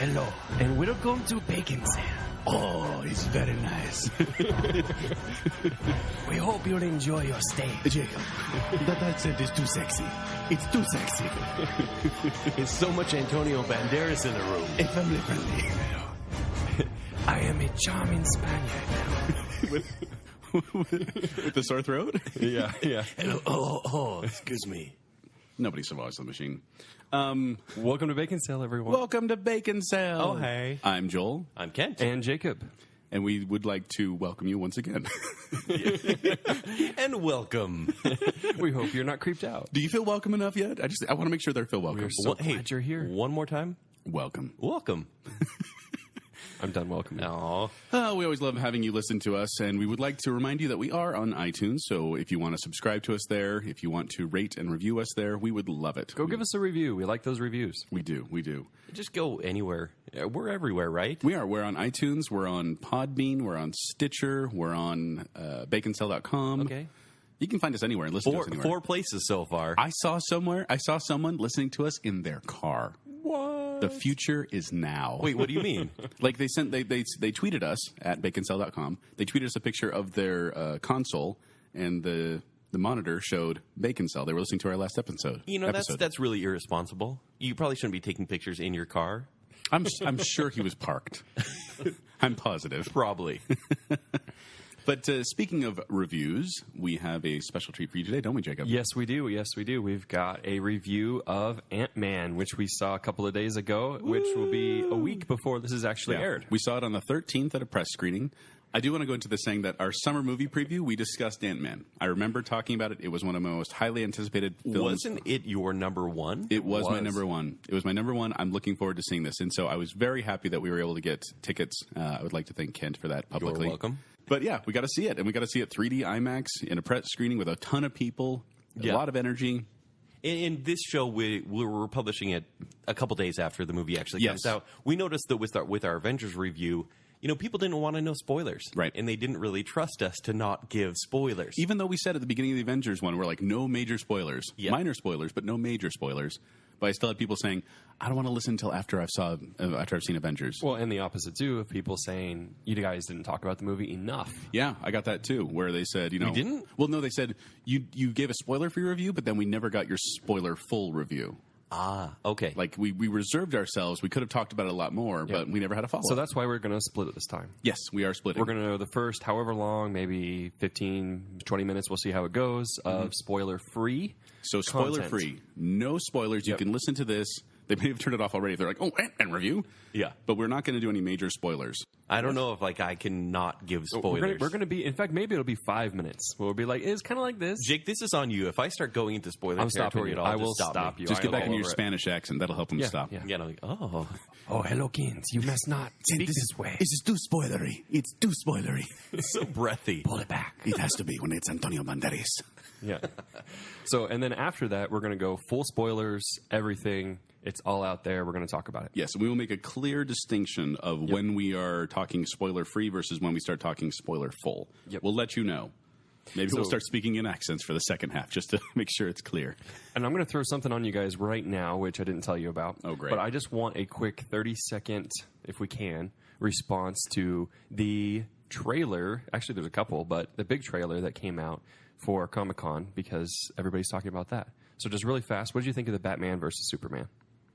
hello, and welcome to Baconsale. Oh, it's very nice. We hope you'll enjoy your stay. Jacob, that accent is too sexy. It's too sexy. There's so much Antonio Banderas in the room. It's family friendly. I am a charming Spaniard. With the sore throat? Yeah. Hello. Oh, excuse me. Nobody survives the machine. Welcome to Baconsale, everyone. Welcome to Baconsale. Oh, hey. I'm Joel. I'm Kent. And Jacob. And we would like to welcome you once again. And welcome. We hope you're not creeped out. Do you feel welcome enough yet? I want to make sure they feel welcome. We're so glad you're here. One more time. Welcome. Welcome. I'm done welcoming. Aw. We always love having you listen to us, and we would like to remind you that we are on iTunes, so if you want to subscribe to us there, if you want to rate and review us there, we would love it. Go give us a review. We like those reviews. We do. Just go anywhere. We're everywhere, right? We are. We're on iTunes, we're on Podbean, we're on Stitcher, we're on Baconsale.com. Okay. You can find us anywhere and listen to us anywhere. 4 places so far. I saw someone listening to us in their car. What? The future is now. Wait, what do you mean? Like they tweeted us at Baconsale.com. They tweeted us a picture of their console, and the monitor showed Baconsale. They were listening to our last episode. You know, that's really irresponsible. You probably shouldn't be taking pictures in your car. I'm sure he was parked. I'm positive. Probably. But speaking of reviews, we have a special treat for you today, don't we, Jacob? Yes, we do. We've got a review of Ant-Man, which we saw a couple of days ago, which will be a week before this is actually aired. We saw it on the 13th at a press screening. I do want to go into this saying that our summer movie preview, we discussed Ant-Man. I remember talking about it. It was one of my most highly anticipated films. Wasn't it your number one? It was my number one. It was my number one. I'm looking forward to seeing this. And so I was very happy that we were able to get tickets. I would like to thank Kent for that publicly. You're welcome. But yeah, we got to see it. And we got to see it 3D IMAX in a press screening with a ton of people, a lot of energy. In this show, we were publishing it a couple days after the movie actually comes out. We noticed that with our Avengers review, people didn't want to know spoilers. Right. And they didn't really trust us to not give spoilers. Even though we said at the beginning of the Avengers one, we're like, no major spoilers. Yep. Minor spoilers, but no major spoilers. But I still had people saying, I don't want to listen until after I've seen Avengers. Well, and the opposite, too, of people saying, you guys didn't talk about the movie enough. Yeah, I got that, too, where they said, We didn't? Well, no, they said, you gave a spoiler for your review, but then we never got your spoiler full review. Ah, okay. Like, we reserved ourselves. We could have talked about it a lot more, but we never had a follow-up. So that's why we're going to split it this time. Yes, we are splitting. We're going to know the first however long, maybe 15, 20 minutes, we'll see how it goes, of spoiler-free. So spoiler-free. No spoilers. You can listen to this. They may have turned it off already if they're like, oh, Ant-Man review. Yeah. But we're not going to do any major spoilers. I don't know if I can not give spoilers. We're going to be, in fact, maybe it'll be 5 minutes. We'll be like, it's kind of like this. Jake, this is on you. If I start going into spoiler territory at all, I will stop you. Just get back in your Spanish accent. That'll help them stop. Yeah, I'm like, oh, hello, kids. You must not speak this way. This is too spoilery. It's too spoilery. It's so breathy. Pull it back. It has to be when it's Antonio Banderas. Yeah. So, and then after that, we're going to go full spoilers, everything. It's all out there. We're going to talk about it. Yes, we will make a clear distinction of when we are talking spoiler-free versus when we start talking spoiler-full. Yep. We'll let you know. Maybe we'll start speaking in accents for the second half just to make sure it's clear. And I'm going to throw something on you guys right now, which I didn't tell you about. Oh, great. But I just want a quick 30-second, if we can, response to the trailer. Actually, there's a couple, but the big trailer that came out for Comic-Con because everybody's talking about that. So just really fast, what did you think of the Batman versus Superman?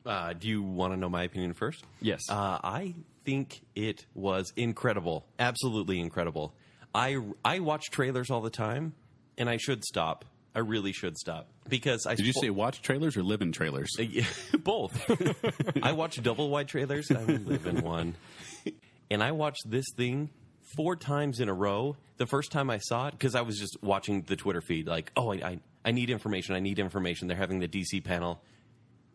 Do you want to know my opinion first? Yes. I think it was incredible. Absolutely incredible. I watch trailers all the time, and I should stop. I really should stop. Because Did you say watch trailers or live in trailers? Both. I watch double-wide trailers, and I live in one. And I watched this thing 4 times in a row. The first time I saw it, because I was just watching the Twitter feed, like, oh, I need information. I need information. They're having the DC panel.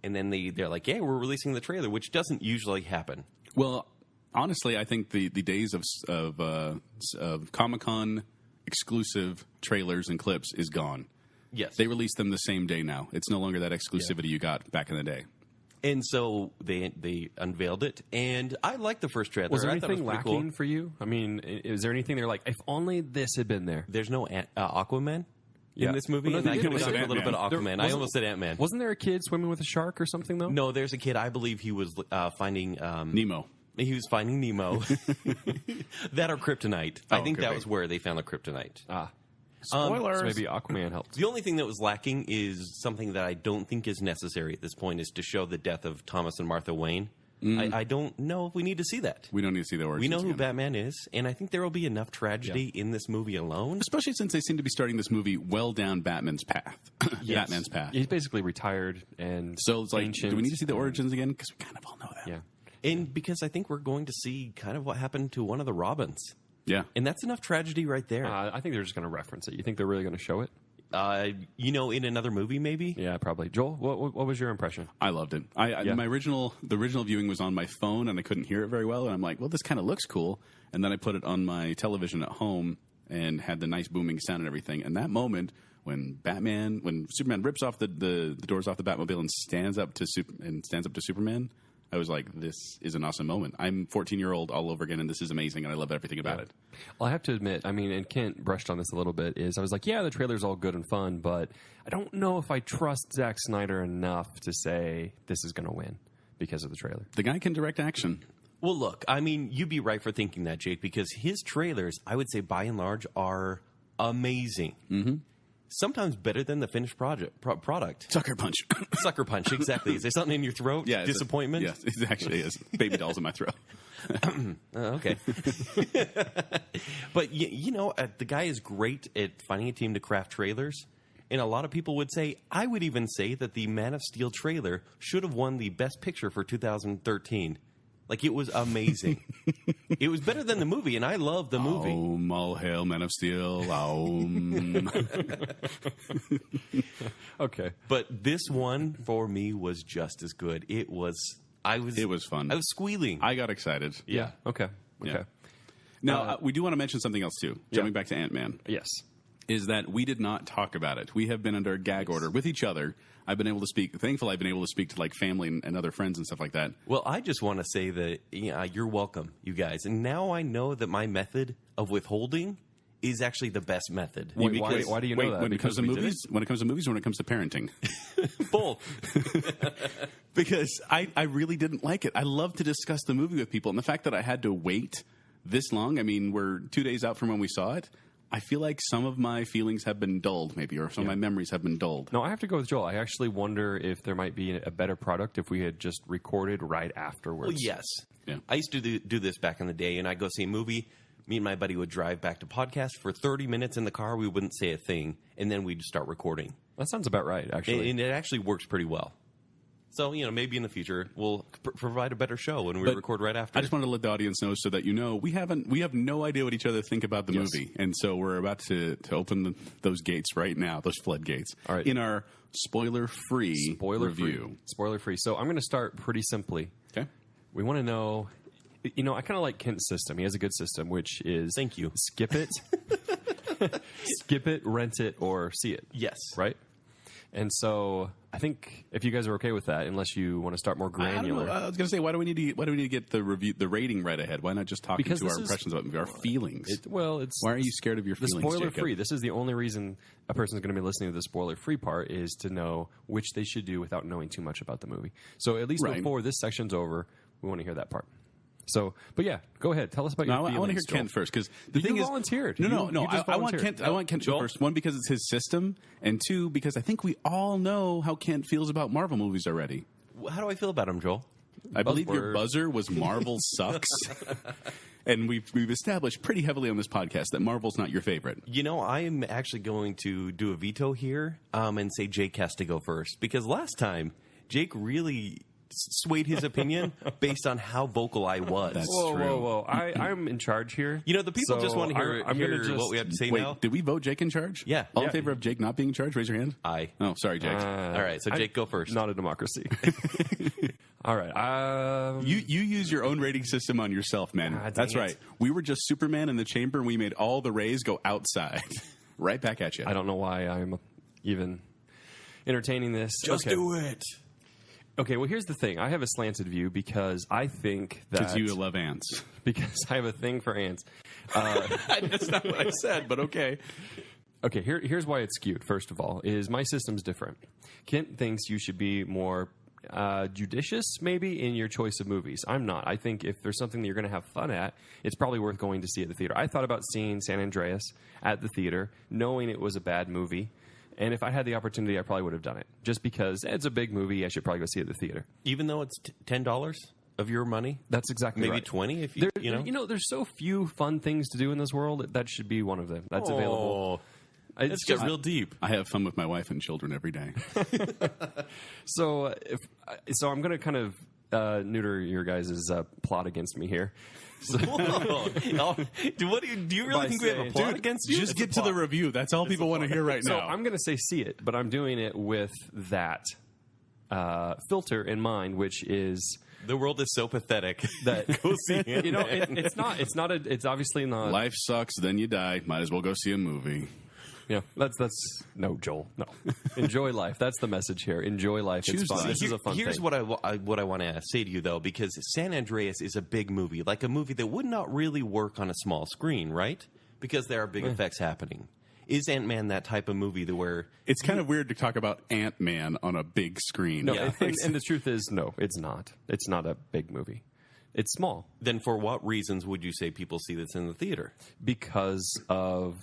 And then they're like, yeah, we're releasing the trailer, which doesn't usually happen. Well, honestly, I think the days of Comic-Con exclusive trailers and clips is gone. Yes. They release them the same day now. It's no longer that exclusivity you got back in the day. And so they unveiled it, and I liked the first trailer. Was there I thought it anything was pretty lacking for you? I mean, is there anything they're like, if only this had been there? There's no Aquaman? Yeah. in this movie, Well, no, and they I did. could They have said a little bit of There Aquaman. I wasn't- almost said Ant-Man. Wasn't there a kid swimming with a shark or something, though? No, there's a kid. I believe he was finding Nemo. He was finding Nemo. That or kryptonite. I think could that be. was where they found the kryptonite. Spoilers. So maybe Aquaman helped. The only thing that was lacking is something that I don't think is necessary at this point, is to show the death of Thomas and Martha Wayne. I don't know if we need to see that. We don't need to see the origins. We know who again. Batman is, and I think there will be enough tragedy in this movie alone. Especially since they seem to be starting this movie well down Batman's path. Yes. Batman's path. He's basically retired and So it's like, ancient. do we need to see the origins again? Because we kind of all know that. Yeah. And because I think we're going to see kind of what happened to one of the Robins. Yeah. And that's enough tragedy right there. I think they're just going to reference it. You think they're really going to show it? In another movie, maybe? Yeah, probably. Joel, what was your impression? I loved it. The original viewing was on my phone and I couldn't hear it very well. And I'm like, well, this kind of looks cool. And then I put it on my television at home and had the nice booming sound and everything. And that moment when Superman rips off the doors off the Batmobile and stands up to Superman, I was like, this is an awesome moment. I'm 14-year-old all over again, and this is amazing, and I love everything about it. Well, I have to admit, I mean, and Kent brushed on this a little bit, is I was like, yeah, the trailer's all good and fun, but I don't know if I trust Zack Snyder enough to say this is going to win because of the trailer. The guy can direct action. Well, look, I mean, you'd be right for thinking that, Jake, because his trailers, I would say, by and large, are amazing. Mm-hmm. Sometimes better than the finished product. Sucker punch. Sucker punch, exactly. Is there something in your throat? Yeah, Disappointment? Yes, it actually is. Baby dolls in my throat. Okay. But, the guy is great at finding a team to craft trailers. And a lot of people would say, I would even say that the Man of Steel trailer should have won the Best Picture for 2013. Like, it was amazing. It was better than the movie, and I love the movie. All hail, Man of Steel. Okay. But this one, for me, was just as good. It was fun. I was squealing. I got excited. Yeah. Okay. Yeah. Now, we do want to mention something else, too. Jumping back to Ant-Man. Yes. Is that we did not talk about it. We have been under a gag order with each other. I've been able to speak. Thankfully, I've been able to speak to like family and other friends and stuff like that. Well, I just want to say that you're welcome, you guys. And now I know that my method of withholding is actually the best method. Why do you know that? When it comes to movies, or when it comes to parenting? Both. Because I really didn't like it. I love to discuss the movie with people, and the fact that I had to wait this long. I mean, we're 2 days out from when we saw it. I feel like some of my feelings have been dulled, maybe, or some of my memories have been dulled. No, I have to go with Joel. I actually wonder if there might be a better product if we had just recorded right afterwards. Well, yes. Yeah. I used to do this back in the day, and I'd go see a movie. Me and my buddy would drive back to podcast for 30 minutes in the car. We wouldn't say a thing, and then we'd start recording. That sounds about right, actually. And it actually works pretty well. So, maybe in the future we'll provide a better show when we record right after. I just wanted to let the audience know so that we have no idea what each other think about the movie, and so we're about to open those gates right now, those floodgates, All right. in our spoiler-free review. Spoiler-free. So I'm going to start pretty simply. Okay. We want to know, I kind of like Kent's system. He has a good system, which is Thank you. Skip it, skip it, rent it, or see it. Yes. Right? And so I think if you guys are okay with that, unless you want to start more granular. I was going to say, why do we need to get the rating right ahead? Why not just talk Because to our impressions about our feelings? Why are you scared of your the feelings, spoiler Jacob? free? This is the only reason a person's going to be listening to the spoiler free part is to know which they should do without knowing too much about the movie. So at least before this section's over, we want to hear that part. So, but yeah, go ahead. Tell us about your feelings. I want to hear Joel. Kent first because the You thing is, volunteered. No. You just I want volunteered. Kent. I want Kent to go first. One, because it's his system, and two, because I think we all know how Kent feels about Marvel movies already. How do I feel about him, Joel? I believe your buzzer was Marvel sucks, and we've established pretty heavily on this podcast that Marvel's not your favorite. I am actually going to do a veto here and say Jake has to go first because last time Jake really swayed his opinion based on how vocal I was. That's Whoa, true. whoa, whoa! I'm in charge here. The people just want to hear, I'm gonna just what we have to say Wait, now. did we vote Jake in charge? Yeah. All in favor of Jake not being in charge? Raise your hand. Aye. Oh, sorry, Jake. All right, so Jake, go first. Not a democracy. All right. You use your own rating system on yourself, man. dang That's it. right. We were just Superman in the chamber, and we made all the rays go outside. Right back at you. I don't know why I'm even entertaining this. Just do it. Okay, well, here's the thing. I have a slanted view because I think that... Because you love ants. Because I have a thing for ants. That's not what I said, but okay. Okay, here's why it's skewed. First of all, is my system's different. Kent thinks you should be more judicious, maybe, in your choice of movies. I'm not. I think if there's something that you're going to have fun at, it's probably worth going to see at the theater. I thought about seeing San Andreas at the theater, knowing it was a bad movie. And if I had the opportunity, I probably would have done it. Just because it's a big movie, I should probably go see it at the theater. Even though it's $10 of your money? That's exactly maybe right. 20 if you there's so few fun things to do in this world. That should be one of them. That's available. It's just real deep. I have fun with my wife and children every day. So I'm going to kind of neuter your guys' plot against me here. So, do you really think we have a plot against you? Just get to the review. That's all people want to hear right so now. I'm going to say see it, but I'm doing it with that filter in mind, which is the world is so pathetic that go see it. It's not. It's obviously not. Life sucks, then you die. Might as well go see a movie. Yeah, that's no, Joel. No, enjoy life. That's the message here. Enjoy life. It's fun. This is a fun Here's thing. what I want to say to you though, because San Andreas is a big movie, like a movie that would not really work on a small screen, right? Because there are big effects happening. Is Ant-Man that type of movie where it's kind of weird to talk about Ant-Man on a big screen? No, and the truth is, no, it's not. It's not a big movie. It's small. Then for what reasons would you say people see this in the theater? Because of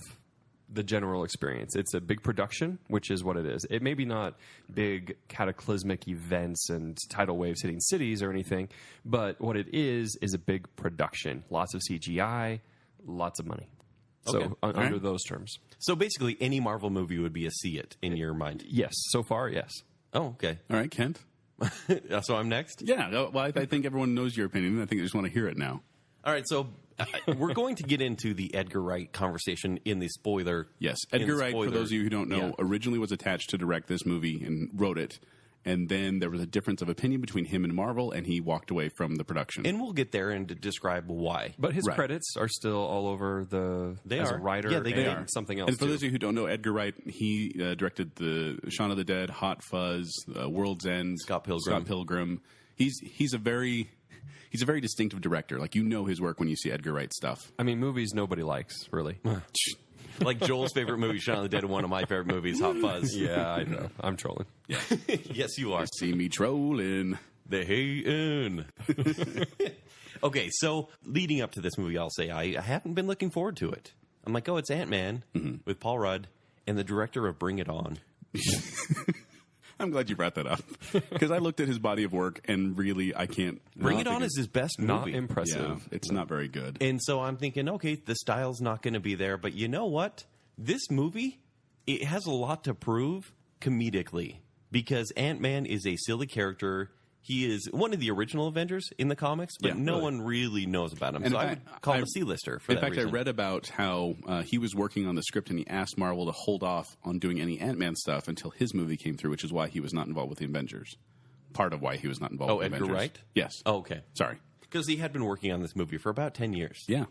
the general experience. It's a big production, which is what it is. It may be not big cataclysmic events and tidal waves hitting cities or anything, but what it is a big production. Lots of CGI, lots of money. Okay. So under those terms. So basically any Marvel movie would be a see it in your mind. Yes. So far, yes. Oh, okay. All right, Kent. So I'm next? Yeah. Well, I think everyone knows your opinion. I think I just want to hear it now. All right, so we're going to get into the Edgar Wright conversation in the spoiler. Yes, Edgar Wright, for those of you who don't know, originally was attached to direct this movie and wrote it. And then there was a difference of opinion between him and Marvel, and he walked away from the production. And we'll get there and to describe why. But his credits are still all over as a writer. Yeah, they are. Something else. And for those of you who don't know, Edgar Wright, he directed the Shaun of the Dead, Hot Fuzz, World's End, Scott Pilgrim. He's a very distinctive director. Like, you know his work when you see Edgar Wright stuff. I mean, movies nobody likes, really. Like Joel's favorite movie, Shaun of the Dead, and one of my favorite movies, Hot Fuzz. Yeah, I know. I'm trolling. Yeah. Yes, you are. See me trolling. The hatin'. Okay, so leading up to this movie, I'll say I haven't been looking forward to it. I'm like, it's Ant-Man with Paul Rudd and the director of Bring It On. I'm glad you brought that up, because I looked at his body of work and really I can't. Bring It On is his best movie. Not impressive. Yeah, it's not very good. And so I'm thinking, okay, the style's not going to be there, but you know what? This movie, it has a lot to prove comedically, because Ant-Man is a silly character. He is one of the original Avengers in the comics, but no one really knows about him. And so I would call him a C-lister for that reason. In fact, I read about how he was working on the script and he asked Marvel to hold off on doing any Ant-Man stuff until his movie came through, which is why he was not involved with the Avengers. Part of why he was not involved with the Edgar Avengers. Wright? Yes. Oh, okay. Sorry. Because he had been working on this movie for about 10 years. Yeah.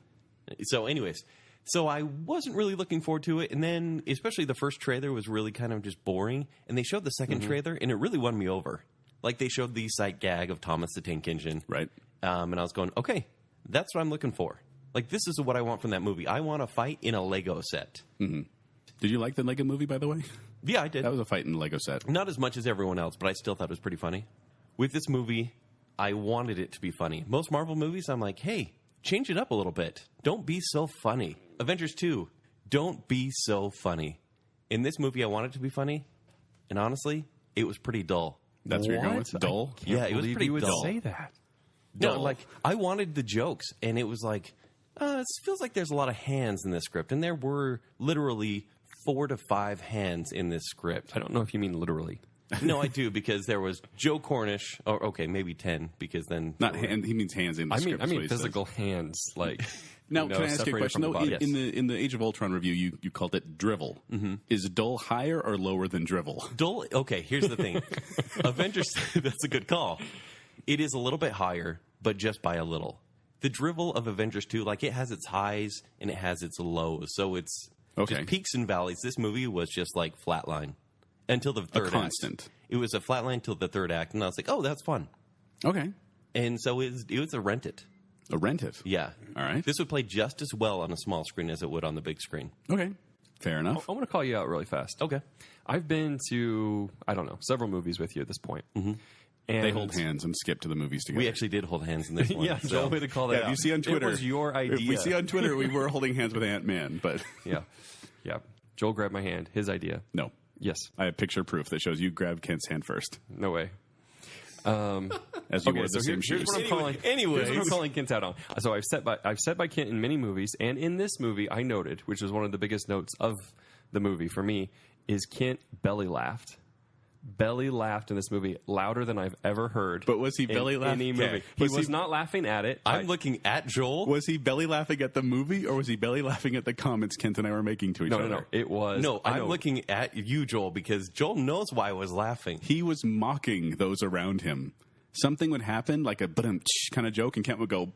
So anyways, so I wasn't really looking forward to it. And then especially the first trailer was really kind of just boring. And they showed the second trailer and it really won me over. Like, they showed the sight gag of Thomas the Tank Engine. Right. And I was going, okay, that's what I'm looking for. Like, this is what I want from that movie. I want a fight in a Lego set. Mm-hmm. Did you like the Lego movie, by the way? Yeah, I did. That was a fight in a Lego set. Not as much as everyone else, but I still thought it was pretty funny. With this movie, I wanted it to be funny. Most Marvel movies, I'm like, hey, change it up a little bit. Don't be so funny. Avengers 2, don't be so funny. In this movie, I wanted it to be funny. And honestly, it was pretty dull. That's what you're going with? Dull? Yeah, it was pretty you would dull. say that. No, like, I wanted the jokes, and it was like, it feels like there's a lot of hands in this script, and there were literally 4 to 5 hands in this script. I don't know if you mean literally. No, I do, because there was Joe Cornish, or okay, maybe 10, because then... Not hand, he means hands in the script. I mean physical hands, like... Now, can I ask you a question? Though, yes. in the Age of Ultron review, you called it drivel. Mm-hmm. Is dull higher or lower than drivel? Dull. Okay, here's the thing. Avengers. That's a good call. It is a little bit higher, but just by a little. The drivel of Avengers 2, like, it has its highs and it has its lows, so it's just peaks and valleys. This movie was just like flatline until the third constant. act. It was a flatline till the third act, and I was like, oh, that's fun. Okay. And so it was a rent it. A rent it. Yeah. All right. This would play just as well on a small screen as it would on the big screen. Okay. Fair enough. I want to call you out really fast. Okay. I've been to, I don't know, several movies with you at this point. Mm-hmm. And They hold hands and skip to the movies together. We actually did hold hands in this one. Yeah, Joel, way to call that Yeah, out. if you see on Twitter, It was your idea. If we see on Twitter, we were holding hands with Ant-Man, but Yeah. Joel grabbed my hand. His idea. no. Yes. I have picture proof that shows you grabbed Kent's hand first, No way. as you wore the same shoes. Here's what I'm calling. Anyways. Here's what I'm calling Kent out on. So I've set by Kent in many movies, and in this movie, I noted, which was one of the biggest notes of the movie for me, is Kent belly laughed. Belly laughed in this movie louder than I've ever heard. But was he in belly laughing? any movie? Okay. He Was was he- not laughing at it. I'm looking at Joel. Was he belly laughing at the movie, or was he belly laughing at the comments Kent and I were making to each other? No. It was No, I I'm know. looking at you, Joel, because Joel knows why I was laughing. He was mocking those around him. Something would happen, like a kind of joke, and Kent would go,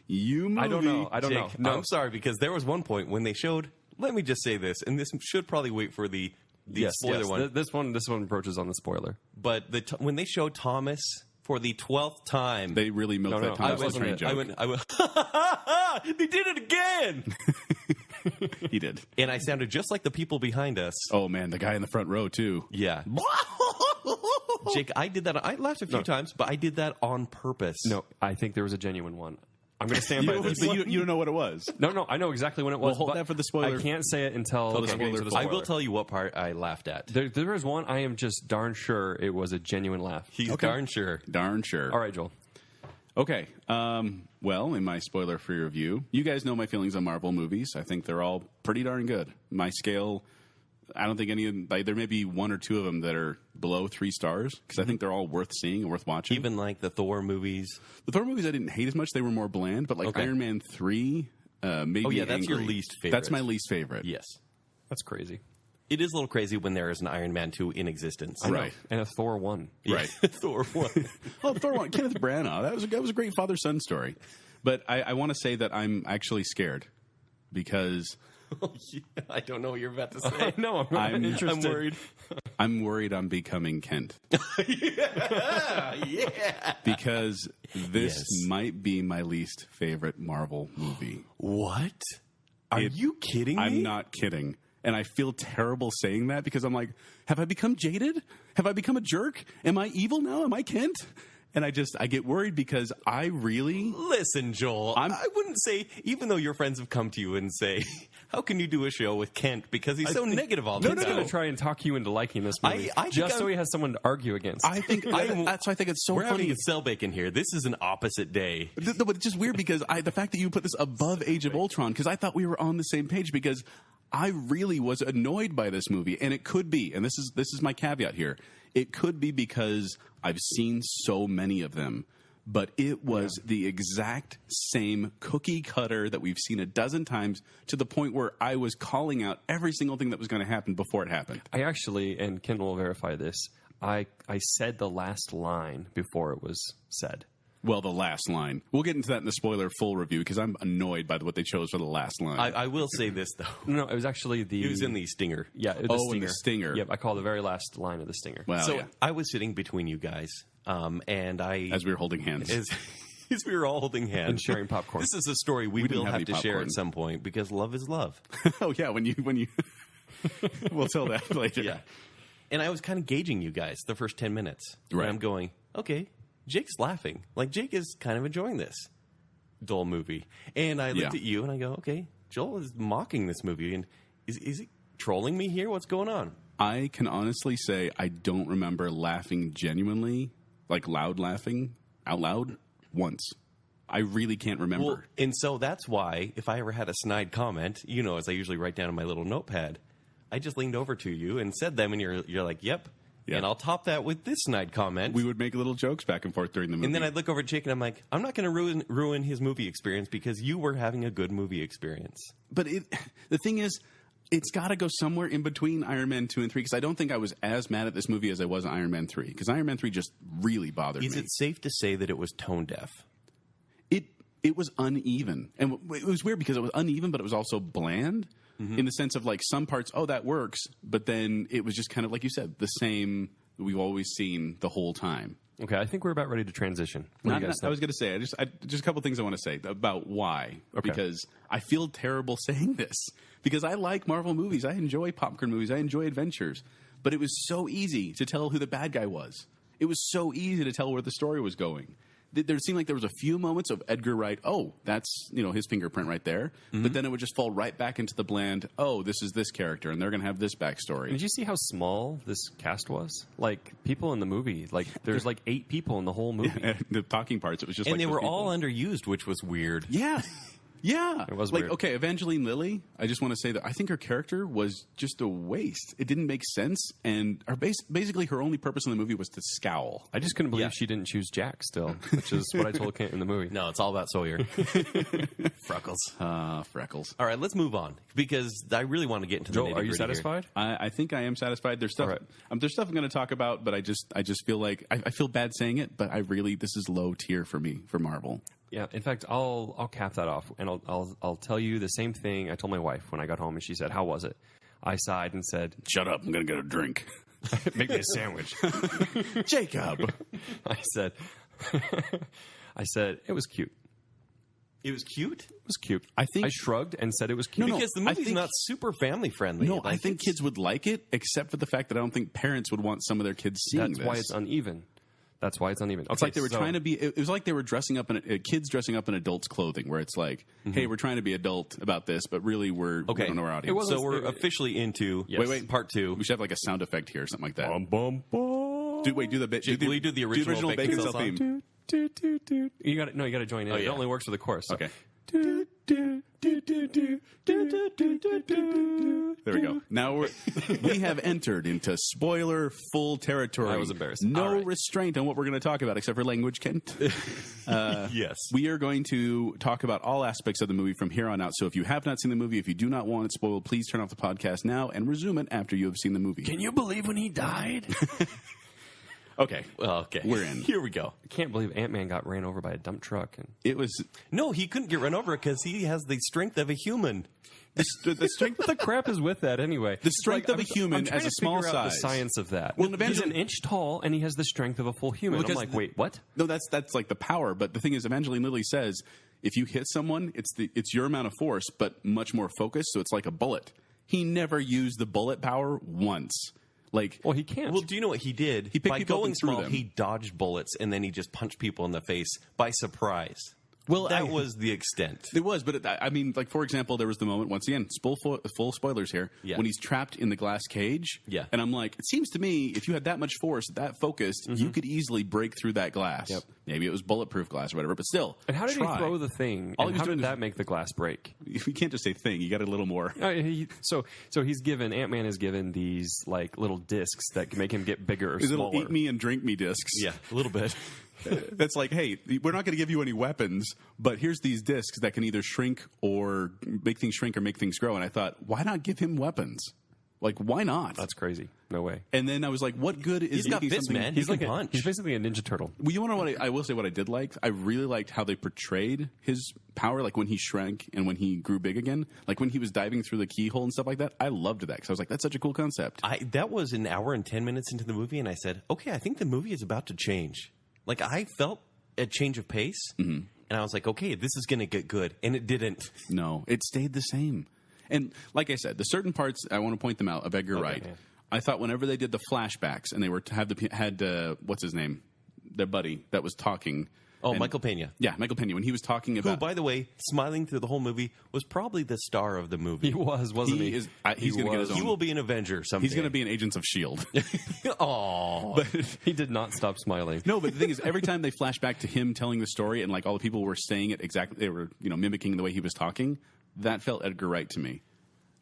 "You movie." I don't know. Jake, No, I'm sorry, because there was one point when they showed, let me just say this, and this should probably wait for the spoiler one. This one approaches on the spoiler. But when they showed Thomas for the 12th time, They really milked No, that I Thomas the wasn't Train it. joke. I went, they did it again! He did. And I sounded just like the people behind us. Oh man, the guy in the front row too. Yeah. Jake, I did that. I laughed a few times, but I did that on purpose. No, I think there was a genuine one. I'm going to stand by this. But you don't know what it was. No, I know exactly when it was. Well, hold but that for the spoiler. I can't say it until the we get spoiler into the full. I spoiler. will tell you what part I laughed at. There is one I am just darn sure it was a genuine laugh. He's darn sure. Darn sure. All right, Joel. Okay. Well, in my spoiler free review, you guys know my feelings on Marvel movies. I think they're all pretty darn good. My scale, I don't think any of them, like, there may be one or two of them that are below 3 stars because I think they're all worth seeing and worth watching. Even like the Thor movies. The Thor movies I didn't hate as much. They were more bland, but like Okay. Iron Man 3 made me that's your angry. least favorite. That's my least favorite. Yes. That's crazy. It is a little crazy when there is an Iron Man 2 in existence. I know. Right. And a Thor 1. Right. Thor 1. Oh, Thor 1, Kenneth Branagh. That was a great father-son story. But I want to say that I'm actually scared because I don't know what you're about to say. No, I'm interested. I'm worried. I'm worried I'm becoming Kent. Yeah. Because this Yes. might be my least favorite Marvel movie. What? Are you kidding me? I'm not kidding. And I feel terrible saying that because I'm like, have I become jaded? Have I become a jerk? Am I evil now? Am I Kent? And I get worried because I really... Listen, Joel, I wouldn't say, even though your friends have come to you and say, how can you do a show with Kent because he's so negative all the time? He's going to try and talk you into liking this movie I think just so I'm- he has someone to argue against. I think that's why I think it's so We're funny. having a cell bacon here. This is an opposite day. No, but it's just weird because the fact that you put this above Age of Ultron, because I thought we were on the same page because I really was annoyed by this movie, and it could be, and this is my caveat here, it could be because I've seen so many of them, but it was the exact same cookie cutter that we've seen a dozen times to the point where I was calling out every single thing that was going to happen before it happened. I actually, and Ken will verify this, I said the last line before it was said. Well, the last line. We'll get into that in the spoiler full review because I'm annoyed by what they chose for the last line. I will say this, though. No, it was actually the... It was in the stinger. Yeah, the Oh, in stinger. the stinger. Yep, I call the very last line of the stinger. Wow, So yeah. I was sitting between you guys, and I... As we were holding hands. as we were all holding hands. And sharing popcorn. This is a story we didn't will have have any to share popcorn. at some point because love is love. Oh, yeah, when you... We'll tell that later. Yeah. And I was kind of gauging you guys the first 10 minutes. Right. And I'm going, okay, Jake's laughing. Like, Jake is kind of enjoying this dull movie. And I looked Yeah. at you and I go, okay, Joel is mocking this movie. And is he trolling me here? What's going on? I can honestly say I don't remember laughing genuinely, like loud laughing, out loud, once. I really can't remember. Well, and so that's why if I ever had a snide comment, as I usually write down in my little notepad, I just leaned over to you and said them, and you're like, yep. Yeah. And I'll top that with this snide comment. We would make little jokes back and forth during the movie. And then I'd look over at Jake and I'm like, I'm not going to ruin his movie experience because you were having a good movie experience. But the thing is, it's got to go somewhere in between Iron Man 2 and 3 because I don't think I was as mad at this movie as I was at Iron Man 3 because Iron Man 3 just really bothered Is me. it safe to say that it was tone deaf? It was uneven. And it was weird because it was uneven, but it was also bland in the sense of like some parts, oh, that works. But then it was just kind of, like you said, the same we've always seen the whole time. Okay, I think we're about ready to transition. What do you guys I think? was going to say, just a couple things I want to say about why. Okay. Because I feel terrible saying this. Because I like Marvel movies. I enjoy popcorn movies. I enjoy adventures. But it was so easy to tell who the bad guy was. It was so easy to tell where the story was going. There seemed like there was a few moments of Edgar Wright, oh, that's, his fingerprint right there. Mm-hmm. But then it would just fall right back into the bland, oh, this is this character, and they're going to have this backstory. Did you see how small this cast was? Like, people in the movie, there's 8 people in the whole movie. The talking parts, it was just And like they those were people. all underused, which was weird. Yeah. Yeah. It was like, weird. okay, Evangeline Lilly, I just want to say that I think her character was just a waste. It didn't make sense, and basically her only purpose in the movie was to scowl. I just couldn't believe Yeah. she didn't choose Jack still, which is what I told Kent in the movie. No, it's all about Sawyer. Freckles. Freckles. All right, let's move on because I really want to get into the Joel, are you nitty-gritty here. satisfied? I think I am satisfied. There's stuff. All right. There's stuff I'm going to talk about, but I just feel like I feel bad saying it, but this is low tier for me for Marvel. Yeah, in fact, I'll cap that off, and I'll tell you the same thing I told my wife when I got home, and she said, "How was it?" I sighed and said, Shut up! I'm going to get a drink. "Make me a sandwich." Jacob. I said, "It was cute. It was cute It was cute." I think- I shrugged and said it was cute. No, because the I movie's think- not super family friendly. No, I think kids would like it, except for the fact that I don't think parents would want some of their kids seeing That's this. why it's uneven. That's why it's uneven. It's like they were trying to be. It was like they were dressing up in kids dressing up in adults' clothing, where it's like, "Hey, we're trying to be adult about this, but really we Okay, don't know our audience." It wasn't- So we're officially into Yes. part 2. We should have like a sound effect here, or something like that. bum, bum. Do the bit. Will you do the original Baconsale theme? song? You got You got to join in. It yeah. only works for the chorus. So. Okay. There we go. Now we have entered into spoiler full territory. I was embarrassed. No All right. restraint on what we're going to talk about, except for language, Kent. Yes. We are going to talk about all aspects of the movie from here on out. So if you have not seen the movie, if you do not want it spoiled, please turn off the podcast now and resume it after you have seen the movie. Can you believe when he died? Okay. Well, okay. We're in. Here we go. I can't believe Ant-Man got ran over by a dump truck. And It was No, he couldn't get run over because he has the strength of a human. the strength what the crap is with that anyway? The strength of a human I'm trying as a to small figure out the size. science of that. Well, He's Evangeline- an inch tall and he has the strength of a full human. Well, I'm because like, wait, what? No, that's like the power. But the thing is, Evangeline Lilly says if you hit someone, it's your amount of force, but much more focused. So it's like a bullet. He never used the bullet power once. Like, Well, he can't. Well, do you know what he did? He picked by people up going and threw small, them. he dodged bullets and then he just punched people in the face by surprise. Well, that was the extent. It was, but I mean, like, for example, there was the moment, once again, full spoilers here, Yeah. when he's trapped in the glass cage. Yeah. And I'm like, it seems to me, if you had that much force, that focused, you could easily break through that glass. Yep. Maybe it was bulletproof glass or whatever, but still. and how did try. he throw the thing? All And he was how doing did is- that make the glass break? You can't just say thing. You got a little more. So he's given Ant-Man is given these like little discs that can make him get bigger or These little smaller. eat me and drink me discs. Yeah, a little bit. That's like, hey, we're not going to give you any weapons, but here's these discs that can either shrink or make things shrink or make things grow. And I thought, why not give him weapons? Like, why not? That's crazy. No way. And then I was like, what good is He's got making fists, something? man. He's He like can punch. he's basically a Ninja Turtle. Well, you want to know what I will say? What I did like, I really liked how they portrayed his power, like when he shrank and when he grew big again, like when he was diving through the keyhole and stuff like that. I loved that because I was like, that's such a cool concept. That was an hour and 10 minutes into the movie, and I said, okay, I think the movie is about to change. Like, I felt a change of pace, and I was like, okay, this is going to get good. And it didn't. No, it stayed the same. And like I said, the certain parts I want to point them out of Edgar Wright. yeah. I thought whenever they did the flashbacks and they were had what's his name, their buddy that was talking. Oh, and- Michael Pena. Yeah, Michael Pena when he was talking Who, about. by the way, smiling through the whole movie, was probably the star of the movie. He wasn't he? he is. He's going to get his own. He will be an Avenger someday. He's going to be an Agents of Shield. Aww. But He did not stop smiling. no, but the thing is, every time they flash back to him telling the story, and like all the people were saying it exactly, they were mimicking the way he was talking. That felt Edgar Wright to me.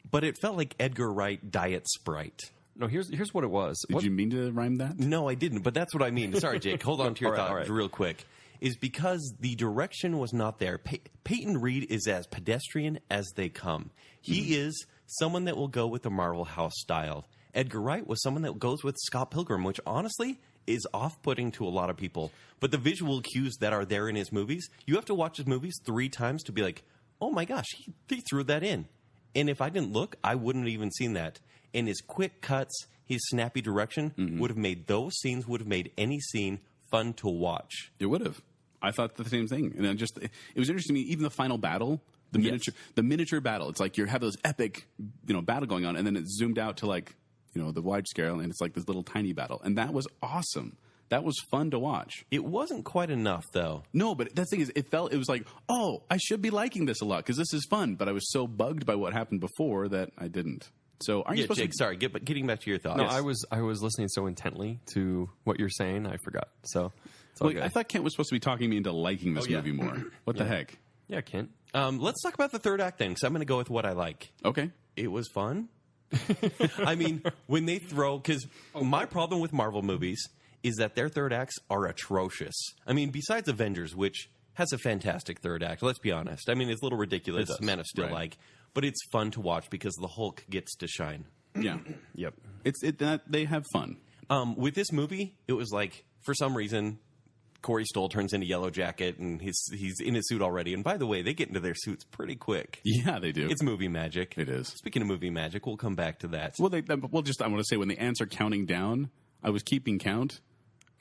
But it felt like Edgar Wright Diet Sprite. No, here's what it was. Did you mean to rhyme that? No, I didn't, but that's what I mean. Sorry, Jake. Hold on to your All right, thought all right. real quick. Is because the direction was not there. Peyton Reed is as pedestrian as they come. He is someone that will go with the Marvel House style. Edgar Wright was someone that goes with Scott Pilgrim, which honestly is off-putting to a lot of people. But the visual cues that are there in his movies, you have to watch his movies 3 times to be like, oh my gosh, he threw that in. And if I didn't look, I wouldn't have even seen that. And his quick cuts, his snappy direction would have made those scenes, would have made any scene fun to watch. It would have. I thought the same thing, and it was interesting to me. Even the final battle, the miniature battle. It's like you have those epic, battle going on, and then it's zoomed out to like, the wide scale, and it's like this little tiny battle, and that was awesome. That was fun to watch. It wasn't quite enough, though. No, but the thing is, it was like, oh, I should be liking this a lot because this is fun. But I was so bugged by what happened before that I didn't. So, aren't you supposed Jake, to? sorry, getting back to your thoughts. No, I was listening so intently to what you're saying, I forgot. So, it's all good. I thought Kent was supposed to be talking me into liking this movie more. What the heck? Yeah, Kent. Let's talk about the third act then, because I'm going to go with what I like. Okay. It was fun. I mean, when they because my problem with Marvel movies is that their third acts are atrocious. I mean, besides Avengers, which has a fantastic third act, let's be honest. I mean, it's a little ridiculous, Man of Steel-like, but it's fun to watch because the Hulk gets to shine. Yeah. Yep. They have fun. With this movie, it was like, for some reason, Corey Stoll turns into Yellow Jacket, and he's in his suit already. And by the way, they get into their suits pretty quick. Yeah, they do. It's movie magic. It is. Speaking of movie magic, we'll come back to that. Well, I want to say when the ants are counting down, I was keeping count,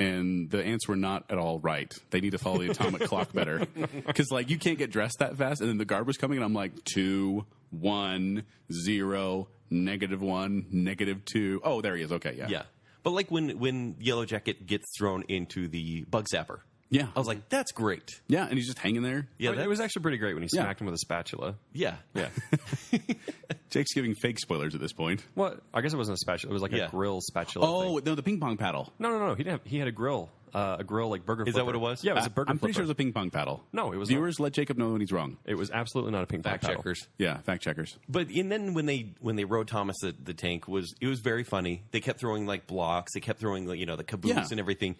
and the ants were not at all right. They need to follow the atomic clock better. Because, like, you can't get dressed that fast, and then the guard was coming, and I'm like, 2, 1, 0, -1, -2. Oh, there he is. Okay, yeah. Yeah. But like when Yellow Jacket gets thrown into the bug zapper. Yeah. I was like, that's great. Yeah, and he's just hanging there. Yeah, It was actually pretty great when he smacked him with a spatula. Yeah. Yeah. Jake's giving fake spoilers at this point. Well, I guess it wasn't a spatula. It was like a grill spatula. Oh, thing. no, the ping pong paddle. No. He had a grill. A grill like burger. Is that what it was? Yeah, it was a burger. I'm pretty sure it was a ping pong paddle. No, it was Viewers, let Jacob know when he's wrong. It was absolutely not a ping pong Fact paddle. checkers. Yeah, fact checkers. But and then when they rode Thomas the tank it was very funny. They kept throwing like blocks. They kept throwing the caboose and everything.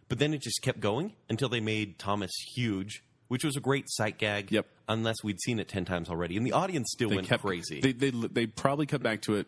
But then it just kept going until they made Thomas huge, which was a great sight gag. Yep. Unless we'd seen it 10 times already, and the audience still went crazy. They probably cut back to it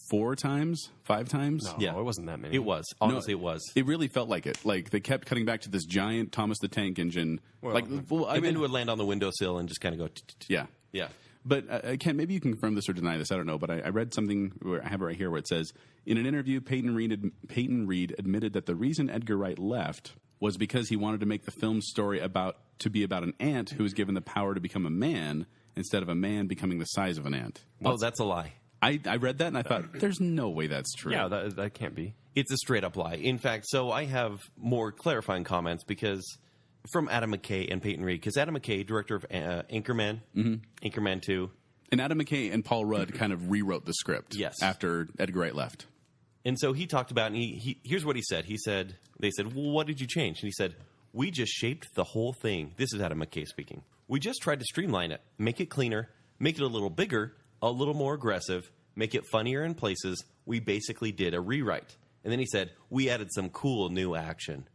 4 times, 5 times. No, Yeah. it wasn't that many. It was. Honestly, it was. It really felt like it. Like they kept cutting back to this giant Thomas the Tank Engine. And then it would land on the windowsill and just kind of go. Yeah. Yeah. But Ken, maybe you can confirm this or deny this. I don't know. But I read something. I have it right here where it says, in an interview, Peyton Reed admitted that the reason Edgar Wright left was because he wanted to make the film's story about an ant who was given the power to become a man instead of a man becoming the size of an ant. Oh, that's a lie. I read that and I thought, there's no way that's true. Yeah, that can't be. It's a straight up lie. In fact, so I have more clarifying comments because from Adam McKay and Peyton Reed, because Adam McKay, director of Anchorman, Anchorman 2. And Adam McKay and Paul Rudd kind of rewrote the script after Edgar Wright left. And so he talked about, and here's what he said. They said, well, what did you change? And he said, we just shaped the whole thing. This is Adam McKay speaking. We just tried to streamline it, make it cleaner, make it a little bigger, a little more aggressive, make it funnier in places. We basically did a rewrite. And then he said, we added some cool new action.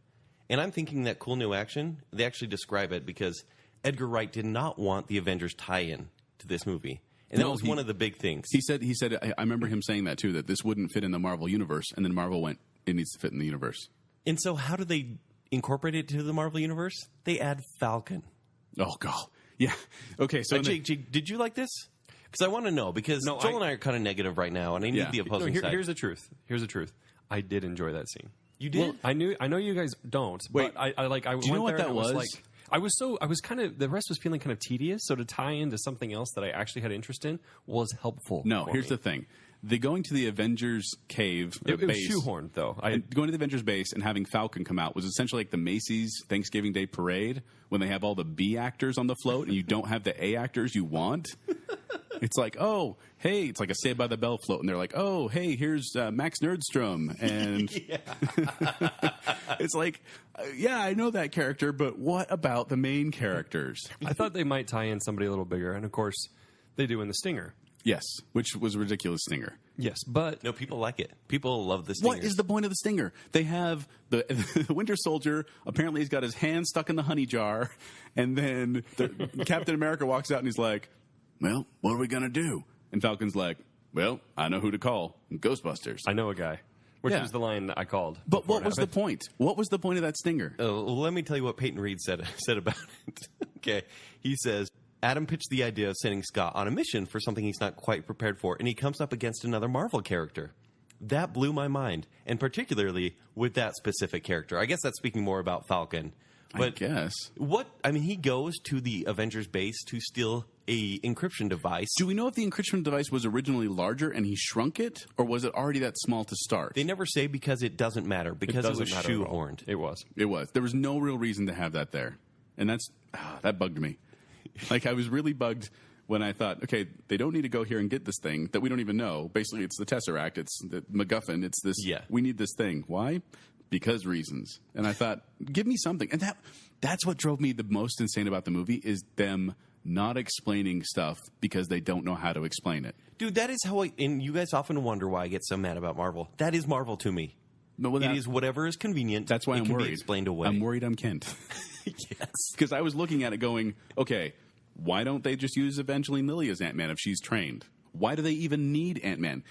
And I'm thinking that cool new action, they actually describe it because Edgar Wright did not want the Avengers tie-in to this movie. And that was one of the big things. He said, I remember him saying that too, that this wouldn't fit in the Marvel universe. And then Marvel went, it needs to fit in the universe. And so how do they incorporate it to the Marvel universe? They add Falcon. Oh, God. Yeah. Okay, so... Jake, did you like this? Because I want to know, because Joel and I are kind of negative right now, and I need the opposing side. Here's the truth. I did enjoy that scene. You did? Well, I know you guys don't, Wait, but I do you know what that was? The rest was feeling kind of tedious, so to tie into something else that I actually had interest in was helpful. No, here's the thing. The going to the Avengers cave it was base, shoehorned, though. Going to the Avengers base and having Falcon come out was essentially like the Macy's Thanksgiving Day Parade when they have all the B actors on the float and you don't have the A actors you want. It's like, oh, hey, it's like a Saved by the Bell float, and they're like, oh, hey, here's Max Nerdstrom, and it's like, yeah, I know that character, but what about the main characters? I thought they might tie in somebody a little bigger, and of course, they do in the Stinger. Yes, which was a ridiculous Stinger. Yes, but No, people like it. People love the Stinger. What is the point of the Stinger? They have the Winter Soldier. Apparently, he's got his hand stuck in the honey jar, and then Captain America walks out and he's like, well, what are we going to do? And Falcon's like, well, I know who to call. Ghostbusters. I know a guy. Which was the line that I called. But what was the point? What was the point of that Stinger? Let me tell you what Peyton Reed said about it. Okay. He says, Adam pitched the idea of sending Scott on a mission for something he's not quite prepared for, and he comes up against another Marvel character. that blew my mind, and particularly with that specific character. I guess that's speaking more about Falcon. But I guess. he goes to the Avengers base to steal a encryption device. Do we know if the encryption device was originally larger and he shrunk it, or was it already that small to start? They never say because it doesn't matter, because it was matter at all. shoehorned. It was. It was. There was no real reason to have that there. And that bugged me. Like, I was really bugged when I thought, okay, they don't need to go here and get this thing that we don't even know. Basically, it's the Tesseract. It's the MacGuffin. It's this. Yeah. We need this thing. Why? Because reasons. And I thought, give me something. And that's what drove me the most insane about the movie is them not explaining stuff because they don't know how to explain it. Dude, that is how and you guys often wonder why I get so mad about Marvel. That is Marvel to me. No, it is whatever is convenient. That's why it I'm can worried. Be explained away. I'm worried I'm Kent. Yes. Because I was looking at it going, okay, why don't they just use Evangeline Lilly as Ant-Man if she's trained? Why do they even need Ant-Man?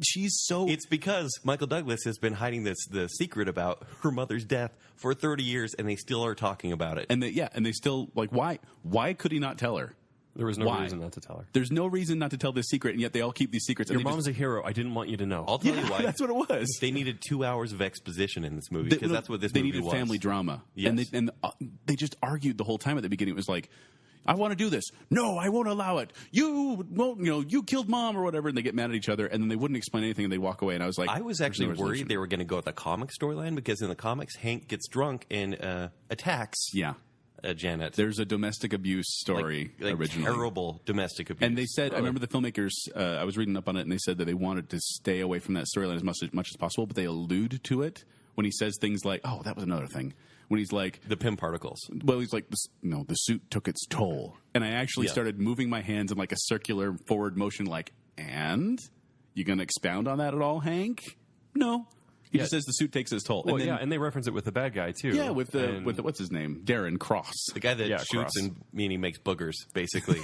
She's so... It's because Michael Douglas has been hiding the secret about her mother's death for 30 years, and they still are talking about it. And they still, like, why could he not tell her? There was no reason not to tell her. There's no reason not to tell this secret, and yet they all keep these secrets. Your mom's a hero. I didn't want you to know. I'll tell you why. That's what it was. They needed 2 hours of exposition in this movie, because that's what this movie was. They needed family drama. Yes. And they just argued the whole time at the beginning. It was like, I want to do this. No, I won't allow it. You won't, you killed mom or whatever. And they get mad at each other, and then they wouldn't explain anything, and they walk away. And I was like, I was actually worried they were going to go with the comic storyline, because in the comics, Hank gets drunk and attacks Janet. There's a domestic abuse story originally. Terrible domestic abuse. And they said, I remember the filmmakers, I was reading up on it, and they said that they wanted to stay away from that storyline as much as possible, but they allude to it when he says things like, oh, that was another thing. When he's like... The Pym particles. Well, he's like, the suit took its toll. And I actually started moving my hands in like a circular forward motion like, and? You going to expound on that at all, Hank? No. He just says the suit takes its toll. Well, and they reference it with the bad guy, too. Yeah, with the what's his name? Darren Cross. The guy that shoots Cross. and he makes boogers, basically.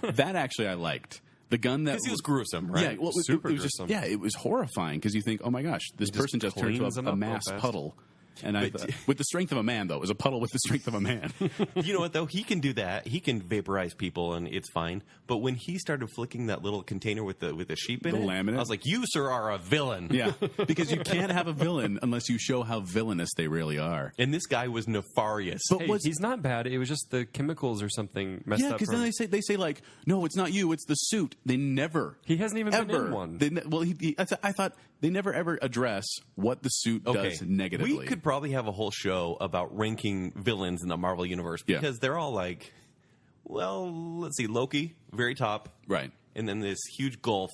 That actually I liked. The gun that... Because he was gruesome, right? Yeah, well, Super it was just, gruesome. it was horrifying because you think, oh my gosh, this person just turned cleans into them a up mass real fast. puddle. And I thought, with the strength of a man, though. It was a puddle with the strength of a man. You know what, though? He can do that. He can vaporize people, and it's fine. But when he started flicking that little container with the sheep in The it, laminate? I was like, you, sir, are a villain. Yeah, because you can't have a villain unless you show how villainous they really are. And this guy was nefarious. But Hey, he's not bad. It was just the chemicals or something messed Yeah, up. because then they say like, no, it's not you, it's the suit. They never. He hasn't even been ever. in one. I thought they never ever address what the suit does negatively. We could probably have a whole show about ranking villains in the Marvel Universe, because they're all like, well, let's see, Loki, very top. Right. And then this huge gulf,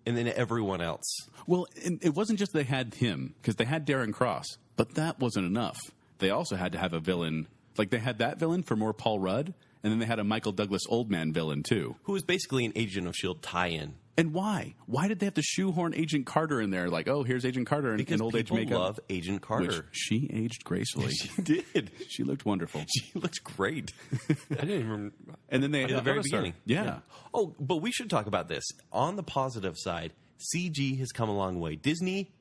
and then everyone else. Well, and it wasn't just they had him, because they had Darren Cross, but that wasn't enough. They also had to have a villain. Like, they had that villain for more Paul Rudd, and then they had a Michael Douglas old man villain, too. Who was basically an Agent of S.H.I.E.L.D. tie-in. And why? Why did they have to shoehorn Agent Carter in there? Like, oh, here's Agent Carter in old age people makeup. love Agent Carter. Which she aged gracefully. She did. She looked wonderful. She looks great. I didn't even. And then they At the very beginning. Yeah. Oh, but we should talk about this. On the positive side, CG has come a long way. Disney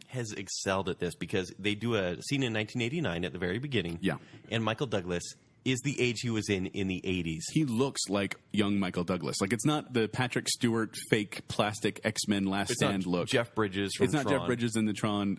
has excelled at this, because they do a scene in 1989 at the very beginning. Yeah. And Michael Douglas is the age he was in the 80s. He looks like young Michael Douglas. Like, it's not the Patrick Stewart fake plastic X-Men Last Stand look. Jeff Bridges from It's not Tron. Jeff Bridges in the Tron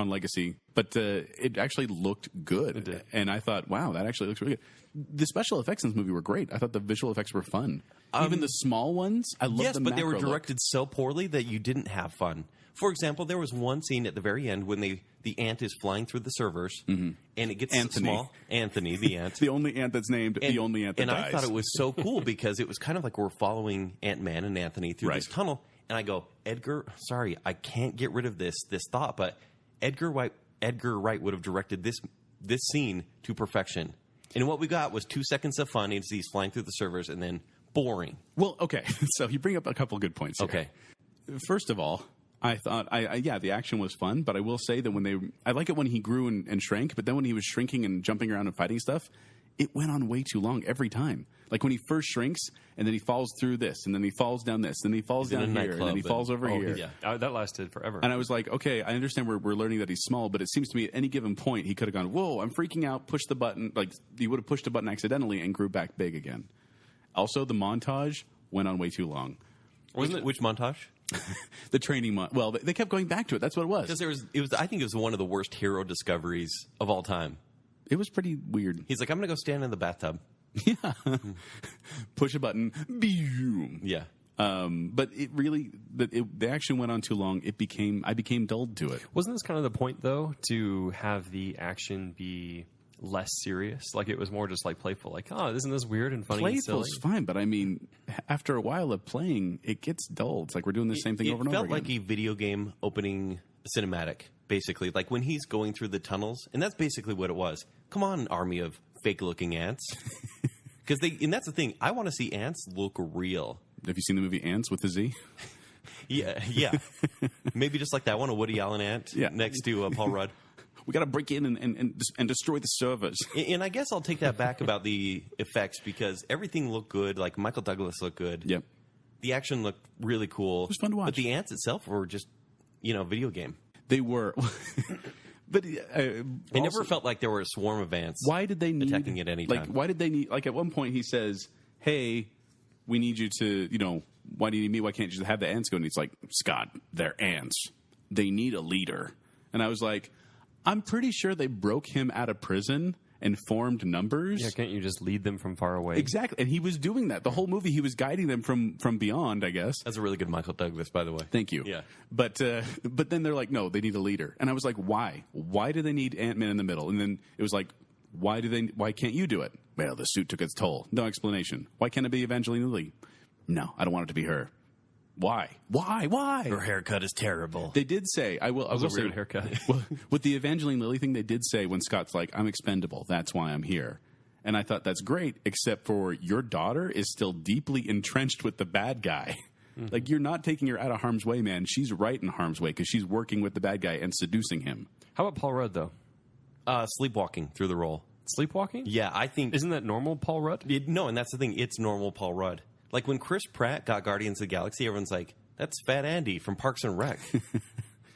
Legacy, but it actually looked good. It did. And I thought, wow, that actually looks really good. The special effects in this movie were great. I thought the visual effects were fun. Even the small ones, I loved Yes, the but they were macro look. directed so poorly that you didn't have fun. For example, there was one scene at the very end when the ant is flying through the servers, and it gets Anthony. small. Anthony, the ant. The only ant that's named, the only ant that and dies. I thought it was so cool, because it was kind of like we're following Ant-Man and Anthony through this tunnel. And I go, Edgar, sorry, I can't get rid of this thought, but Edgar Wright would have directed this scene to perfection. And what we got was 2 seconds of fun as he's flying through the servers, and then boring. Well, okay. So you bring up a couple good points here. Okay. First of all, I thought, the action was fun, but I will say that I like it when he grew and shrank, but then when he was shrinking and jumping around and fighting stuff, it went on way too long every time. Like when he first shrinks, and then he falls through this, and then he falls down this, and then he falls down here, and then he falls over here. Yeah. That lasted forever. And I was like, okay, I understand we're learning that he's small, but it seems to me at any given point he could have gone, whoa, I'm freaking out, push the button. Like, he would have pushed a button accidentally and grew back big again. Also, the montage went on way too long. Which montage? The training well, they kept going back to it. That's what it was. Because I think it was one of the worst hero discoveries of all time. It was pretty weird. He's like, I'm going to go stand in the bathtub. Yeah. Push a button. Boom. Yeah. But it really, the action went on too long. I became dulled to it. Wasn't this kind of the point, though, to have the action be less serious? Like, it was more just like playful, like, oh, isn't this weird and funny and silly? Playful's fine, but I mean, after a while of playing, it gets dull. It's like we're doing the same thing over and over again. It felt like a video game opening cinematic, basically. Like when he's going through the tunnels, and that's basically what it was. Come on, army of fake-looking ants. And that's the thing. I want to see ants look real. Have you seen the movie Ants with the Z? Yeah. Maybe just like that one, a Woody Allen ant next to Paul Rudd. We got to break in and destroy the servers. And I guess I'll take that back about the effects because everything looked good. Like Michael Douglas looked good. Yep. The action looked really cool. It was fun to watch. But the ants itself were just, video game. They were. But it never felt like there were a swarm of ants. Why did they need attacking at any time? Like, why did they need? Like, at one point he says, "Hey, we need you to, why do you need me? Why can't you just have the ants go?" And he's like, "Scott, they're ants. They need a leader." And I was like, I'm pretty sure they broke him out of prison and formed numbers. Yeah, can't you just lead them from far away? Exactly. And he was doing that. The whole movie, he was guiding them from beyond, I guess. That's a really good Michael Douglas, by the way. Thank you. Yeah. But then they're like, no, they need a leader. And I was like, why? Why do they need Ant-Man in the middle? And then it was like, why can't you do it? Well, the suit took its toll. No explanation. Why can't it be Evangeline Lilly? No, I don't want it to be her. Why? Her haircut is terrible. They did say, I will say, weird haircut. Well, with the Evangeline Lilly thing, they did say when Scott's like, I'm expendable. That's why I'm here. And I thought that's great, except for your daughter is still deeply entrenched with the bad guy. Mm-hmm. Like, you're not taking her out of harm's way, man. She's right in harm's way because she's working with the bad guy and seducing him. How about Paul Rudd, though? Sleepwalking through the role. Sleepwalking? Yeah, I think... Isn't that normal Paul Rudd? No, and that's the thing. It's normal Paul Rudd. Like when Chris Pratt got Guardians of the Galaxy, everyone's like, that's Fat Andy from Parks and Rec.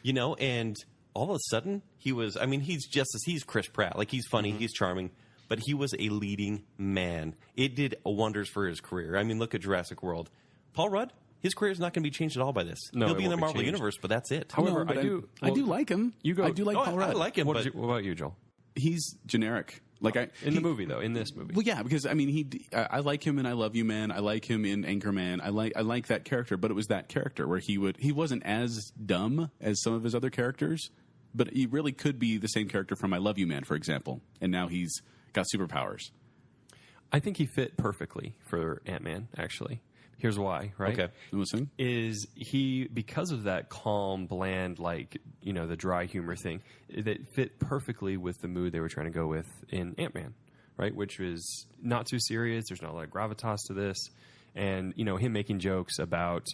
And all of a sudden, he's Chris Pratt. Like, he's funny, he's charming, but he was a leading man. It did wonders for his career. I mean, look at Jurassic World. Paul Rudd, his career is not going to be changed at all by this. No, he'll be in the won't be Marvel changed. Universe, but that's it. However, I do like him. I do like Paul Rudd. I like him, What about you, Joel? He's generic. The movie, though, in this movie. Well, yeah, because I mean, I like him in I Love You, Man. I like him in Anchorman. I like that character, but it was that character where he wasn't as dumb as some of his other characters, but he really could be the same character from I Love You, Man, for example. And now he's got superpowers. I think he fit perfectly for Ant-Man, actually. Here's why, right? Okay. Listen. Is he, because of that calm, bland, the dry humor thing, that fit perfectly with the mood they were trying to go with in Ant-Man, right? Which was not too serious. There's not a lot of gravitas to this. And, him making jokes about,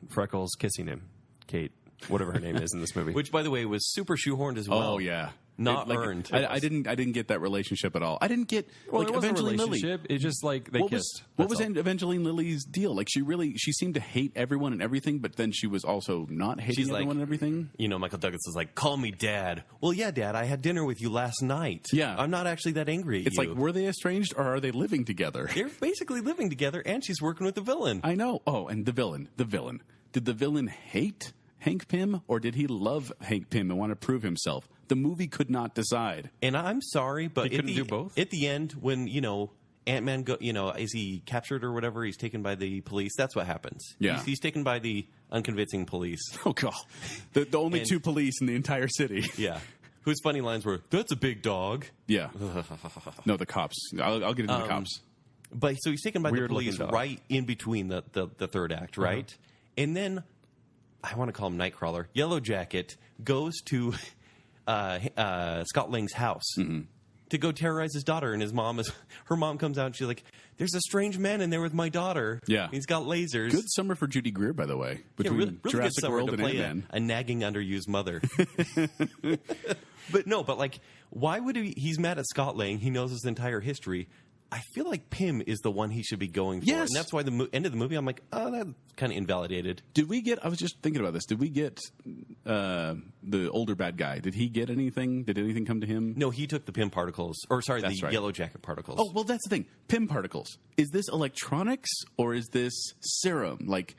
Freckles kissing him, Kate, whatever her name is in this movie. Which, by the way, was super shoehoorned as well. Oh, yeah. Not earned. I didn't get that relationship at all. I didn't get it wasn't Evangeline a relationship. Lilly. It's just like they kissed. What was Evangeline Lilly's deal? Like, she seemed to hate everyone and everything, but then she was also not hating everyone and everything. Michael Douglas is like, call me Dad. Well, yeah, Dad, I had dinner with you last night. Yeah. I'm not actually that angry at It's you. like, were they estranged or are they living together? They're basically living together, and she's working with the villain. I know. Oh, and the villain. Did the villain hate Hank Pym, or did he love Hank Pym and want to prove himself? The movie could not decide. And I'm sorry, but he couldn't do both? At the end, when, Ant-Man, is he captured or whatever? He's taken by the police. That's what happens. Yeah. He's taken by the unconvincing police. Oh, God. The only two police in the entire city. Yeah. Whose funny lines were, that's a big dog. Yeah. No, the cops. I'll get into the cops. But so he's taken by the police dog. right in between the third act, right? And then, I want to call him Nightcrawler, Yellow Jacket goes to Scott Lang's house to go terrorize his daughter, and her mom comes out and she's like, there's a strange man in there with my daughter. Yeah. He's got lasers. Good summer for Judy Greer, by the way. Between really Jurassic good summer World to and play Ant-Man. a nagging, underused mother. But why would he's mad at Scott Lang. He knows his entire history. I feel like Pym is the one he should be going for. Yes. And that's why the end of the movie, I'm like, oh, that's kind of invalidated. I was just thinking about this. Did we get the older bad guy? Did he get anything? Did anything come to him? No, he took the Pym particles. Or, sorry, That's the right. Yellow Jacket particles. Oh, well, that's the thing. Pym particles. Is this electronics or is this serum? Like,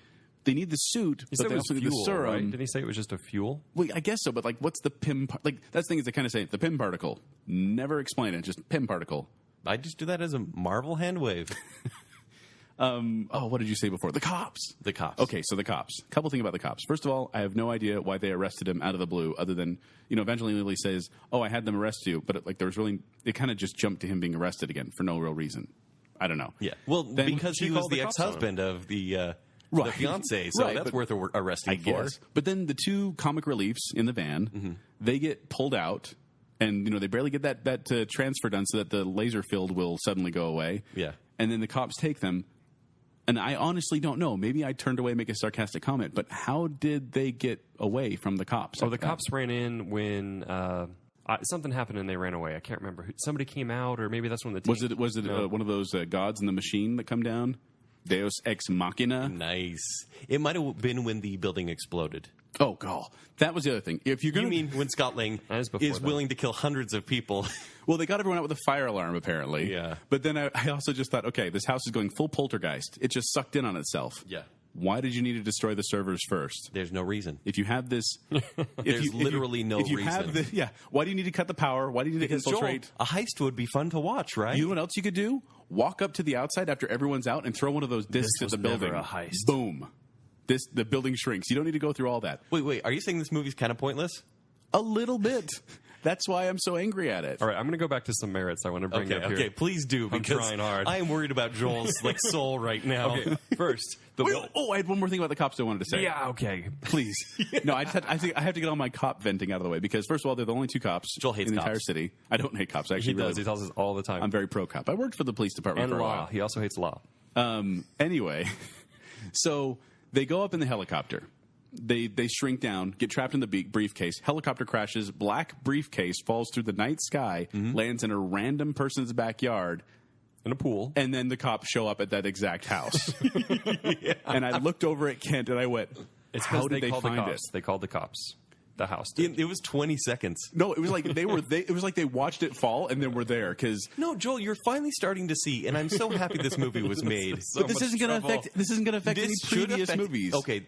they need the suit, He but said they it was also need the fuel, serum. right? Didn't he say it was just a fuel? Well, I guess so, but like, what's the PIM? Like, that's the thing is they kind of say the PIM particle. Never explain it, just PIM particle. I just do that as a Marvel hand wave. What did you say before? The cops. The cops. Okay, so the cops. Couple things about the cops. First of all, I have no idea why they arrested him out of the blue, other than Evangeline Lilly says, "Oh, I had them arrest you," but it kind of just jumped to him being arrested again for no real reason. I don't know. Yeah. Well, Then because she he was called the the cops on him. ex-husband of the Right. fiance, so Right, that's but- worth arresting I for. guess. But then the two comic reliefs in the van, they get pulled out, and they barely get that transfer done so that the laser field will suddenly go away. Yeah. And then the cops take them. And I honestly don't know. Maybe I turned away, make a sarcastic comment, but how did they get away from the cops? Oh, the cops ran in when something happened and they ran away. I can't remember. Somebody came out, or maybe that's when the team... Was it No. one of those gods in the machine that come down? Deus ex machina? Nice. It might have been when the building exploded. Oh, God. That was the other thing. If you're You gonna, mean when Scott Lang That is before is that. willing to kill hundreds of people? Well, they got everyone out with a fire alarm, apparently. Yeah. But then I also just thought, okay, this house is going full poltergeist. It just sucked in on itself. Yeah. Why did you need to destroy the servers first? There's no reason. If you have this... There's literally no if you Have reason. why do you need to cut the power? Why do you need to infiltrate? Joel, a heist would be fun to watch, right? You know what else you could do? Walk up to the outside after everyone's out and throw one of those discs at was the building. never a heist. Boom. The building shrinks. You don't need to go through all that. Wait. Are you saying this movie's kind of pointless? A little bit. That's why I'm so angry at it. All right, I'm going to go back to some merits I want to bring up here. Okay, please do, I'm because trying hard. I am worried about Joel's soul right now. Okay, first, I had one more thing about the cops I wanted to say. Yeah, okay. Please. No, I have to get all my cop venting out of the way because, first of all, they're the only two cops Joel hates in the cops. entire city. I don't hate cops. I actually He does. really He tells us all the time. I'm very pro cop. I worked for the police department and for a law. while. He also hates law. Anyway, so they go up in the helicopter. They shrink down, get trapped in the briefcase. Helicopter crashes. Black briefcase falls through the night sky, lands in a random person's backyard, In a pool. and then the cops show up at that exact house. And I looked over at Kent and I went, It's "How because did they called the find it?" cops. They called the cops. The house did. It was 20 seconds. No, it was like it was like they watched it fall and then were there because. No, Joel, you're finally starting to see, and I'm so happy this movie was made. So But this much isn't going to trouble. affect. This isn't going to affect any should previous affect- movies. Okay,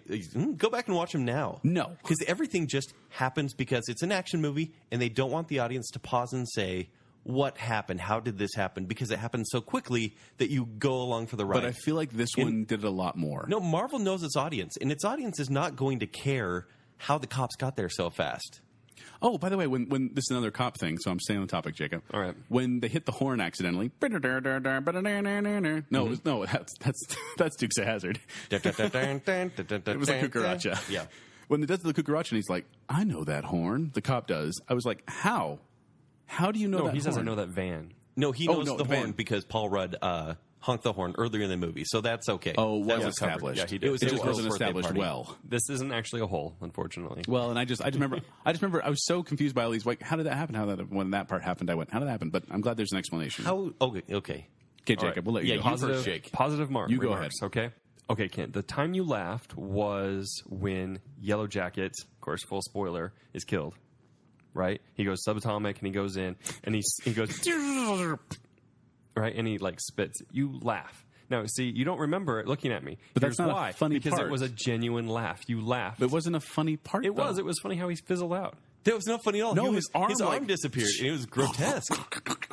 go back and watch them now. No. Because everything just happens because it's an action movie, and they don't want the audience to pause and say, what happened? How did this happen? Because it happens so quickly that you go along for the ride. But I feel like this one did it a lot more. No, Marvel knows its audience, and its audience is not going to care how the cops got there so fast. Oh, by the way, when this is another cop thing, so I'm staying on the topic, Jacob. All right. When they hit the horn accidentally, no, that's Dukes of Hazzard. It It was like Cucaracha. Yeah. When it does the Cucaracha, and he's like, "I know that horn." The cop does. I was like, "How? How do you know No, that?" he doesn't horn? know that van. No, he Oh, knows no, the the horn van. because Paul Rudd honked the horn earlier in the movie, so that's okay. Oh, that was was covered. established. Yeah, he did. It was It a just wasn't birthday established party. well. This isn't actually a hole, unfortunately. Well, and I just remember I was so confused by all these. Like, how did that happen? When that part happened, I went, "How did that happen?" But I'm glad there's an explanation. How? Okay. Okay, Jacob, we'll let you Yeah, go. you positive, first, Jake. positive mark. You go remarks, okay? Okay, Kent. The time you laughed was when Yellow Jacket, of course, full spoiler, is killed. Right? He goes subatomic and he goes in and he goes right, and he like spits. You laugh. Now, see, you don't remember it looking at me. But that's Here's not a why. funny because part. it was a genuine laugh. You laughed. It wasn't a funny part. It was. though. It was funny how he fizzled out. That was not funny at all. No, He his was- arm, like- disappeared, and it was grotesque.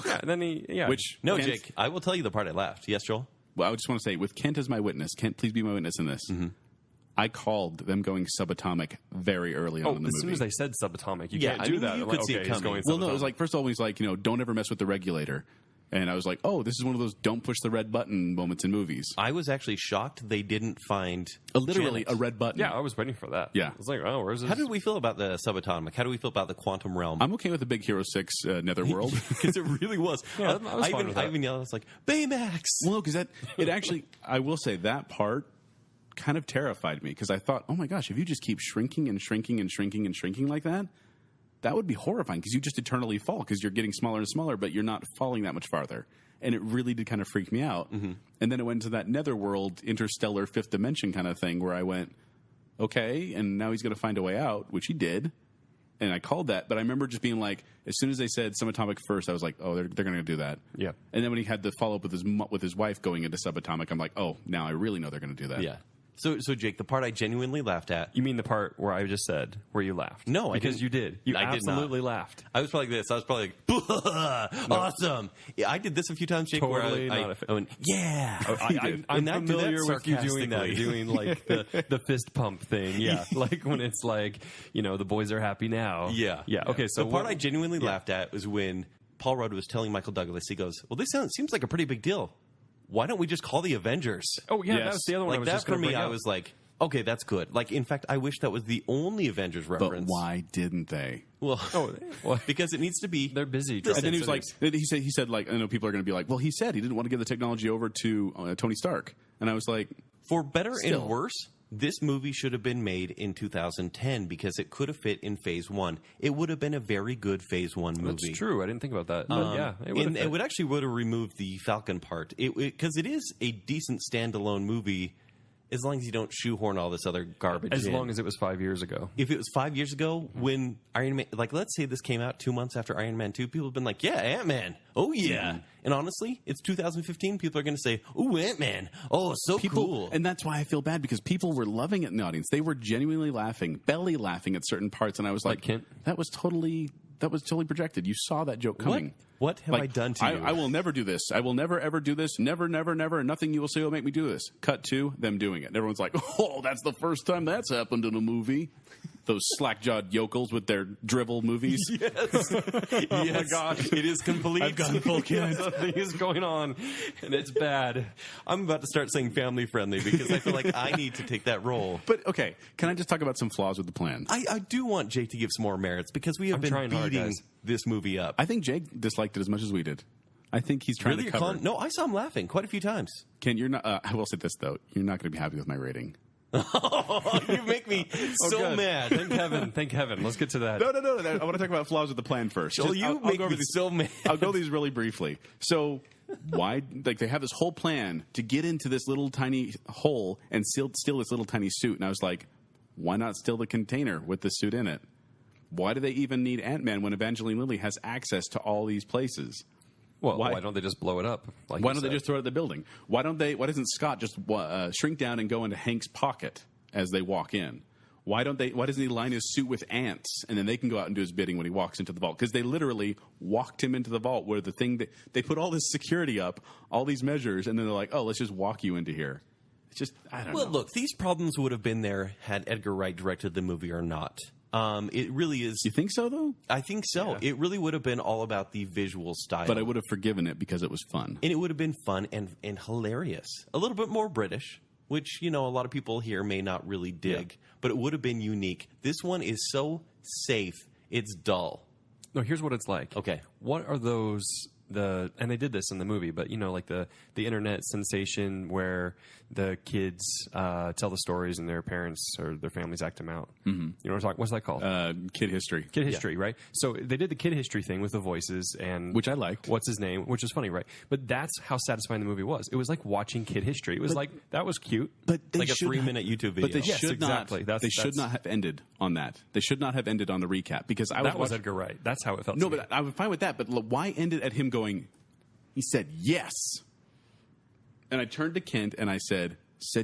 Yeah, and then he, yeah. Which No, Kent- Jake, I will tell you the part I laughed. Yes, Joel? Well, I just want to say, with Kent as my witness, Kent, please be my witness in this. I called them going subatomic very early on in the as movie. soon as they said subatomic, you Yeah, can't I do mean, that. you I'm could like, see it okay, he's coming. going well, no, it was subatomic. like, first of all, he's like, don't ever mess with the regulator. And I was like, oh, this is one of those don't push the red button moments in movies. I was actually shocked they didn't find Literally Janet. a red button. Yeah, I was waiting for that. Yeah. I was like, oh, where's this? How did we feel about the subatomic? How do we feel about the quantum realm? I'm okay with the Big Hero 6 Netherworld. Because it really was. Yeah, I was fine with that. I even yelled, I was like, Baymax! Well, no, because it actually, I will say that part kind of terrified me because I thought, oh my gosh, if you just keep shrinking and shrinking and shrinking and shrinking like that, that would be horrifying because you just eternally fall because you're getting smaller and smaller, but you're not falling that much farther. And it really did kind of freak me out. Mm-hmm. And then it went into that netherworld, interstellar, fifth dimension kind of thing where I went, okay, and now he's going to find a way out, which he did. And I called that, but I remember just being like, as soon as they said subatomic first, I was like, oh, they're going to do that. Yeah. And then when he had the follow up with his wife going into subatomic, I'm like, oh, now I really know they're going to do that. Yeah. So Jake, the part I genuinely laughed at. You mean the part where I just said where you laughed? No, because you did. You I absolutely did not. laughed. I was probably like this. I was probably like, awesome. Yeah, I did this a few times, Jake. Totally where not I went, yeah. I'm familiar with you doing that, doing like the fist pump thing. Yeah, like when it's like, the boys are happy now. Yeah. Okay, so the part I genuinely laughed at was when Paul Rudd was telling Michael Douglas, he goes, well, this seems like a pretty big deal. Why don't we just call the Avengers? Oh, yeah, that was the other one. Like I was that just for me, bring I up. was like, okay, that's good. Like, in fact, I wish that was the only Avengers reference. But why didn't they? Well, well, because it needs to be. they're busy. And then he was like, he said, like, I know people are going to be like, well, he said he didn't want to give the technology over to Tony Stark. And I was like, for better Still. and worse, this movie should have been made in 2010 because it could have fit in Phase 1. It would have been a very good Phase 1 movie. That's true. I didn't think about that. But yeah, it would actually would have removed the Falcon part. Because it is a decent standalone movie as long as you don't shoehorn all this other garbage as in. long as it was 5 years ago. If it was 5 years ago when Iron Man, like let's say this came out 2 months after Iron Man 2, people have been like, yeah, Ant-Man. Oh, yeah. Mm-hmm. And honestly, it's 2015. People are going to say, ooh, Ant-Man. Oh, so cool. And that's why I feel bad, because people were loving it in the audience. They were genuinely laughing, belly laughing at certain parts. And I was like Kent? that was totally projected. You saw that joke coming. What have I done to you? I will never do this. I will never, ever do this. Never, never, never. Nothing you will say will make me do this. Cut to them doing it. And everyone's like, oh, that's the first time that's happened in a movie. Those slack-jawed yokels with their drivel movies. Yes. Oh, my gosh. It is complete. I've gone full Kent. Something is going on, and it's bad. I'm about to start saying family-friendly because I feel like I need to take that role. But, okay, can I just talk about some flaws with the plan? I do want Jake to give some more merits because we have been trying hard, beating guys. this movie up. I think Jake disliked it as much as we did. I think he's trying to cover. No, I saw him laughing quite a few times. Ken, you're not. I will say this though: you're not going to be happy with my rating. You make me so good. mad. Thank heaven. Let's get to that. No. I want to talk about flaws with the plan first. Joel, you make me so mad. I'll go these really briefly. So, why? Like they have this whole plan to get into this little tiny hole and steal this little tiny suit, and I was like, why not steal the container with the suit in it? Why do they even need Ant-Man when Evangeline Lilly has access to all these places? Well, why don't they just blow it up? Why don't they just throw it at the building? Why doesn't Scott just shrink down and go into Hank's pocket as they walk in? Why doesn't he line his suit with ants and then they can go out and do his bidding when he walks into the vault? Because they literally walked him into the vault where they put all this security up, all these measures, and then they're like, oh, let's just walk you into here. It's just, I don't know. Well, look, these problems would have been there had Edgar Wright directed the movie or not. It really is. You think so, though? I think so. Yeah. It really would have been all about the visual style. But I would have forgiven it because it was fun. And it would have been fun and hilarious. A little bit more British, which, a lot of people here may not really dig. Yeah. But it would have been unique. This one is so safe, it's dull. No, here's what it's like. Okay. What are those... and they did this in the movie, but like the internet sensation where the kids tell the stories and their parents or their families act them out. Mm-hmm. You know what I'm talking? What's that called? Kid history. Kid history, right? So they did the kid history thing with the voices and which I liked. What's his name? Which was funny, right? But that's how satisfying the movie was. It was like watching kid history. It was like that was cute. But they like a 3-minute YouTube video. But they should exactly. not. They should not have ended on that. They should not have ended on the recap because that was Edgar Wright. That's how it felt. No, but I was fine with that. But why end it at him going? He said yes. And I turned to Kent and I said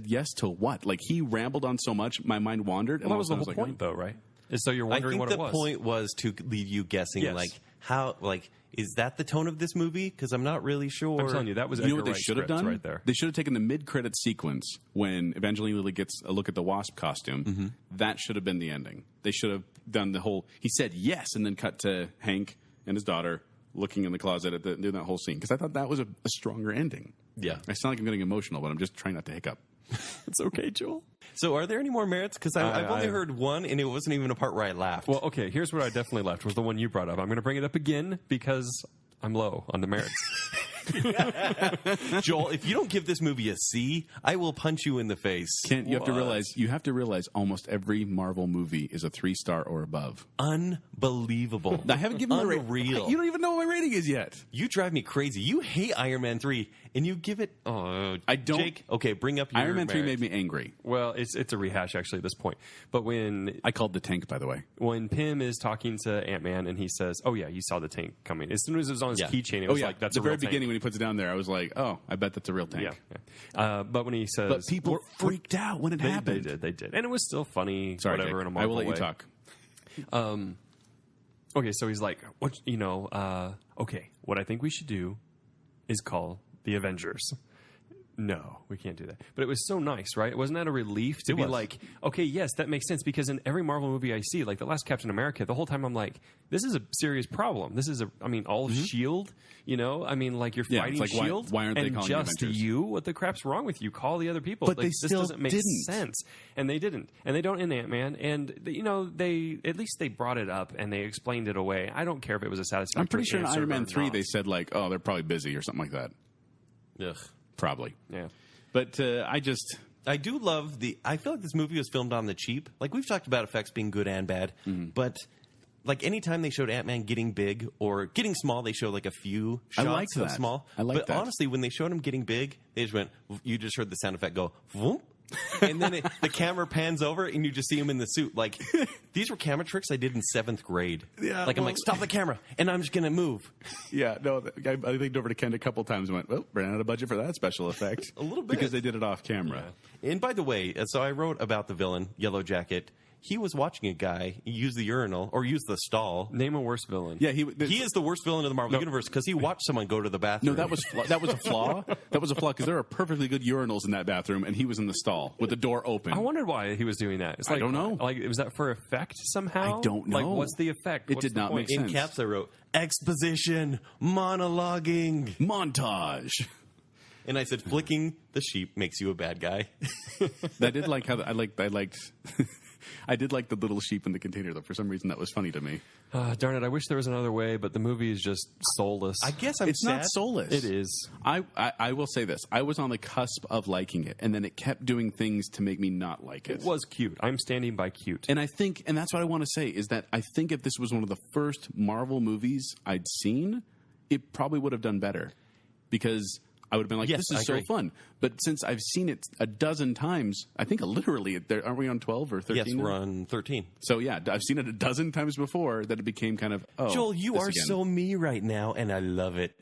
yes to what? Like he rambled on so much, my mind wandered. Well, that was the whole point, though, right? So you're wondering what it was. I think the point was to leave you guessing, is that the tone of this movie? Because I'm not really sure. I'm telling you, that was Edgar what they should have done right there. They should have taken the mid-credit sequence when Evangeline Lilly gets a look at the Wasp costume. Mm-hmm. That should have been the ending. They should have done the whole. He said yes, and then cut to Hank and his daughter looking in the closet at doing that whole scene because I thought that was a stronger ending. Yeah, I sound like I'm getting emotional, but I'm just trying not to hiccup. It's okay, Joel. So are there any more merits? Because I've only heard one, and it wasn't even a part where I laughed. Well, okay, here's what I definitely left was the one you brought up. I'm going to bring it up again because I'm low on the merits. Joel, if you don't give this movie a C, I will punch you in the face. Kent, you have to realize almost every Marvel movie is a 3-star or above. Unbelievable. I haven't given you a rating. Unreal. You don't even know what my rating is yet. You drive me crazy. You hate Iron Man 3, and you give it... Oh, I don't... Jake, okay, bring up your Iron Man 3 merit. made me angry. Well, it's a rehash, actually, at this point. But when... I called the tank, by the way. When Pym is talking to Ant-Man, and he says, oh, yeah, you saw the tank coming. As soon as it was on his keychain, it was like, that's the a very real beginning tank. when he puts it down there, I was like, oh, I bet that's a real tank. Yeah. But when he says... But people freaked out when it happened. They did. And it was still funny, Sorry, whatever, Jake. in a Marvel I will let way. you talk. Okay, so he's like, okay, what I think we should do is call the Avengers. No, we can't do that. But it was so nice, right? Wasn't that a relief to be like, okay, yes, that makes sense, because in every Marvel movie I see, like the last Captain America, the whole time I'm like, this is a serious problem. This is all of S.H.I.E.L.D., like you're fighting it's like, S.H.I.E.L.D. why aren't they and calling just the Avengers? you? What the crap's wrong with you? Call the other people. But like, they this still doesn't make didn't. sense. And they didn't. And they don't in Ant-Man. And, they at least they brought it up and they explained it away. I don't care if it was a satisfactory I'm pretty sure in answer Iron Man or 3 not. they said, like, oh, they're probably busy or something like that. Ugh. Probably. Yeah. But I do love I feel like this movie was filmed on the cheap. Like, we've talked about effects being good and bad, but like anytime they showed Ant-Man getting big or getting small, they showed like a few shots liked of that. small. I liked but that. honestly, when they showed him getting big, they just went, you just heard the sound effect go, whoop. And then the camera pans over and you just see him in the suit. Like, these were camera tricks I did in 7th grade. Yeah, like, I'm like, stop the camera, and I'm just going to move. Yeah, no, I leaned over to Ken a couple times and went, well, ran out of budget for that special effect. A little bit. Because they did it off camera. Yeah. And by the way, so I wrote about the villain, Yellow Jacket. He was watching a guy use the urinal or use the stall. Name a worse villain. Yeah, He is the worst villain of the Marvel Universe because he watched someone go to the bathroom. No, that was a flaw. That was a flaw because there are perfectly good urinals in that bathroom, and he was in the stall with the door open. I wondered why he was doing that. It's like, I don't know. Like, was that for effect somehow? I don't know. Like, what's the effect? It What's did the not point? make in sense. caps I wrote, exposition, monologuing. Montage. And I said, flicking the sheep makes you a bad guy. I did like how I liked. I did like the little sheep in the container, though. For some reason, that was funny to me. Darn it! I wish there was another way, but the movie is just soulless. I guess I'm It's sad. not soulless. It is. I will say this. I was on the cusp of liking it, and then it kept doing things to make me not like it. It was cute. I'm standing by cute. And I think, and that's what I want to say, is that I think if this was one of the first Marvel movies I'd seen, it probably would have done better. Because I would have been like, Yes, this is I so agree. fun. But since I've seen it a dozen times, I think literally, aren't we on 12 or 13? Yes, now? we're on 13. So yeah, I've seen it a dozen times before that it became kind of, oh. Joel, you this are again. so me right now, and I love it.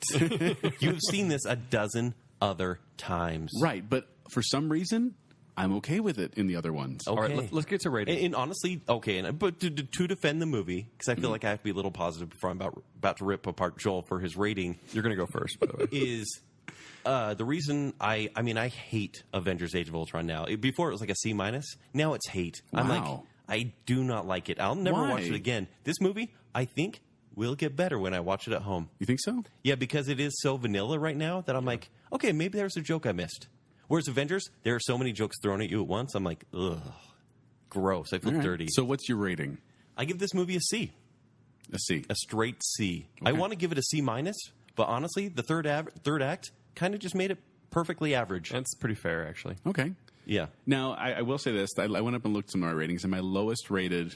You've seen this a dozen other times. Right, but for some reason, I'm okay with it in the other ones. Okay. All right, let's get to rating. And honestly, okay, but to defend the movie, because I feel like I have to be a little positive before I'm about to rip apart Joel for his rating, You're going to go first, by the way. is the reason I hate Avengers Age of Ultron now. Before it was like a C-. Now it's hate. I'm like, Wow. I do not like it. I'll never Why? watch it again. This movie, I think, will get better when I watch it at home. You think so? Yeah, because it is so vanilla right now that I'm like, okay, maybe there's a joke I missed. Whereas Avengers, there are so many jokes thrown at you at once. I'm like, ugh, gross. I feel All right. dirty. So what's your rating? I give this movie a C, A C. a straight C. I want to give it a C-, but honestly, the third act kind of just made it perfectly average. That's pretty fair, actually. Okay. Yeah. Now, I will say this. I went up and looked at some of my ratings, and my lowest rated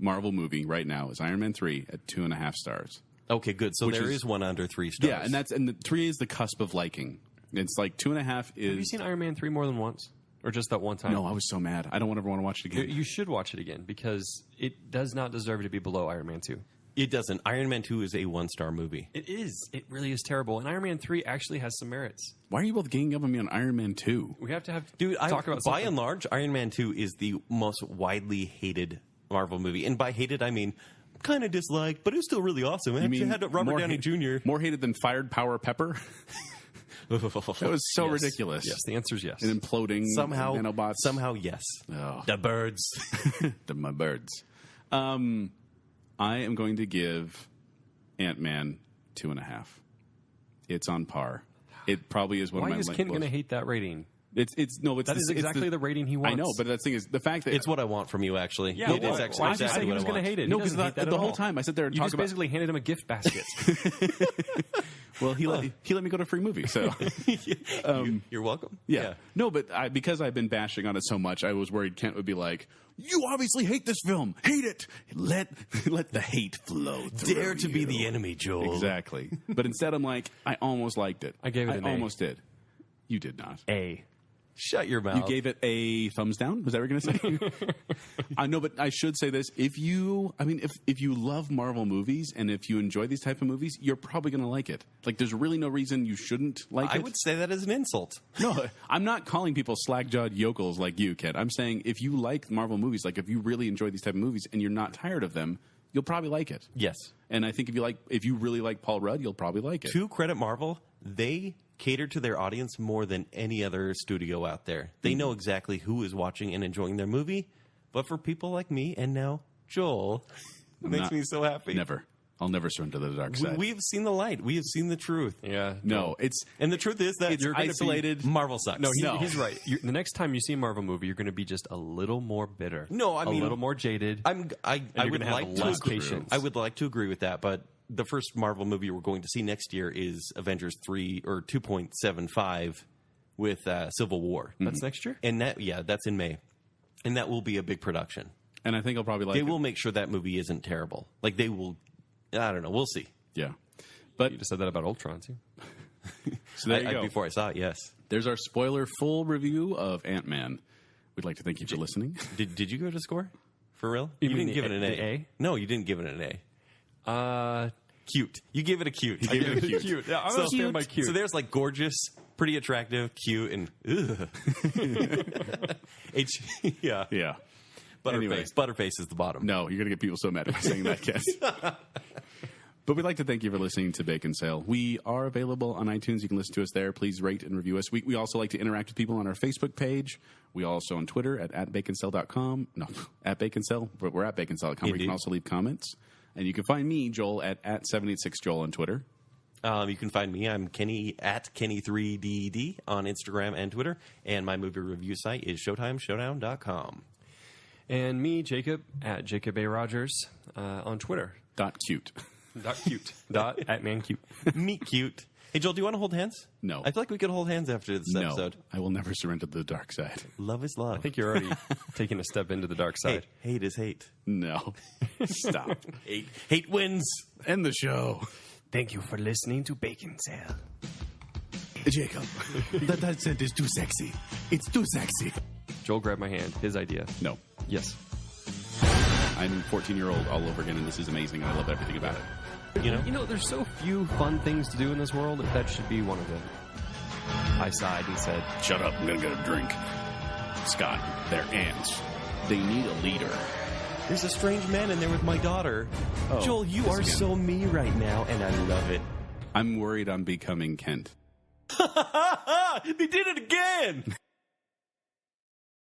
Marvel movie right now is Iron Man 3 at 2.5 stars. Okay, good. So Which there is- is one under 3 stars. Yeah, and the 3 is the cusp of liking. It's like 2.5 is... Have you seen Iron Man 3 more than once? Or just that one time? No, I was so mad. I don't ever want to watch it again. You should watch it again, because it does not deserve to be below Iron Man 2. It doesn't. Iron Man 2 is a 1-star movie. It is. It really is terrible. And Iron Man 3 actually has some merits. Why are you both ganging up on me on Iron Man 2? We have to have Dude, talk about by something. and large, Iron Man 2 is the most widely hated Marvel movie. And by hated, I mean kind of disliked, but it was still really awesome. It actually had Robert more Downey Jr. More hated than Fired Power Pepper? That was so Yes. ridiculous. Yes, the answer is yes. And imploding nanobots. Somehow, yes. Oh. The birds. My birds. I am going to give Ant-Man 2.5. It's on par. It probably is one Why of my... is Ken going to hate that rating? That is exactly the rating he wants. I know, but the thing is, the fact that It's what I want from you, actually. Yeah, it is why? actually Why did you exactly say he what was I going to want. hate it? No, He because doesn't hate that the at whole all. time I sat there and You talked just about... basically handed him a gift basket. Well, he let me go to free movie, so... You're welcome. Yeah. No, but because I've been bashing on it so much, I was worried Kent would be like, you obviously hate this film. Hate it. Let the hate flow through Dare to be you." the enemy, Joel. Exactly. But instead I'm like, I almost liked it. I gave it an A. almost did. You did not. A. Shut your mouth. You gave it a thumbs down? Was that what you were going to say? I know, but I should say this. If you love Marvel movies and if you enjoy these type of movies, you're probably going to like it. Like, there's really no reason you shouldn't like it. I would say that as an insult. No, I'm not calling people slack-jawed yokels like you, Ked. I'm saying if you like Marvel movies, like if you really enjoy these type of movies and you're not tired of them, you'll probably like it. Yes. And I think if you really like Paul Rudd, you'll probably like it. To credit Marvel, they cater to their audience more than any other studio out there. They know exactly who is watching and enjoying their movie. But for people like me and now Joel, it makes me so happy. Never. I'll never surrender to the dark side. We have seen the light. We have seen the truth. Yeah. No, And the truth is that you're isolated. Marvel sucks. No, he's right. The next time you see a Marvel movie, you're going to be just a little more bitter. No, I mean, a little more jaded. I you're would gonna have like to less agree. patience. I would like to agree with that, but the first Marvel movie we're going to see next year is Avengers 3 or 2.75 with Civil War. That's next year? And that's in May. And that will be a big production. And I think I'll probably like They it. will make sure that movie isn't terrible. Like they will, I don't know, we'll see. Yeah. But You just said that about Ultron, too. so there you go. Before I saw it, yes. There's our spoiler full review of Ant-Man. We'd like to thank you for listening. Did you go to score? For real? You You mean didn't give it an the A? No, you didn't give it an A. Cute. You gave it a cute. gave it a cute. Yeah, I'm going to stand by cute. So there's like gorgeous, pretty attractive, cute, and ugh. Yeah. Yeah. Butterface. Anyway. Butterface is the bottom. No, you're going to get people so mad at me saying that, Ken. But we'd like to thank you for listening to Baconsale. We are available on iTunes. You can listen to us there. Please rate and review us. We also like to interact with people on our Facebook page. We also on Twitter at baconsale.com. No, at Baconsale. We're at baconsale.com. Where you can also leave comments. And you can find me, Joel, at 786Joel on Twitter. You can find me. I'm Kenny at Kenny3DD on Instagram and Twitter. And my movie review site is ShowtimeShowdown.com. And me, Jacob, at Jacob A. Rogers on Twitter. .cute. .cute. @mancute. Meet cute. Hey, Joel, do you want to hold hands? No. I feel like we could hold hands after this No, episode. I will never surrender to the dark side. Love is love. I think you're already taking a step into the dark side. Hey, hate is hate. No. Stop. Hate wins. End the show. Thank you for listening to Baconsale. Jacob, that accent is too sexy. It's too sexy. Joel grabbed my hand. His idea. No. Yes. I'm 14-year-old all over again, and this is amazing, and I love everything about it. You know, there's so few fun things to do in this world. That should be one of them. I sighed and said, Shut up, I'm going to get a drink. Scott, they're ants. They need a leader. There's a strange man in there with my daughter. Oh, Joel, you are so me right now, and I love it. I'm worried I'm becoming Kent. They did it again!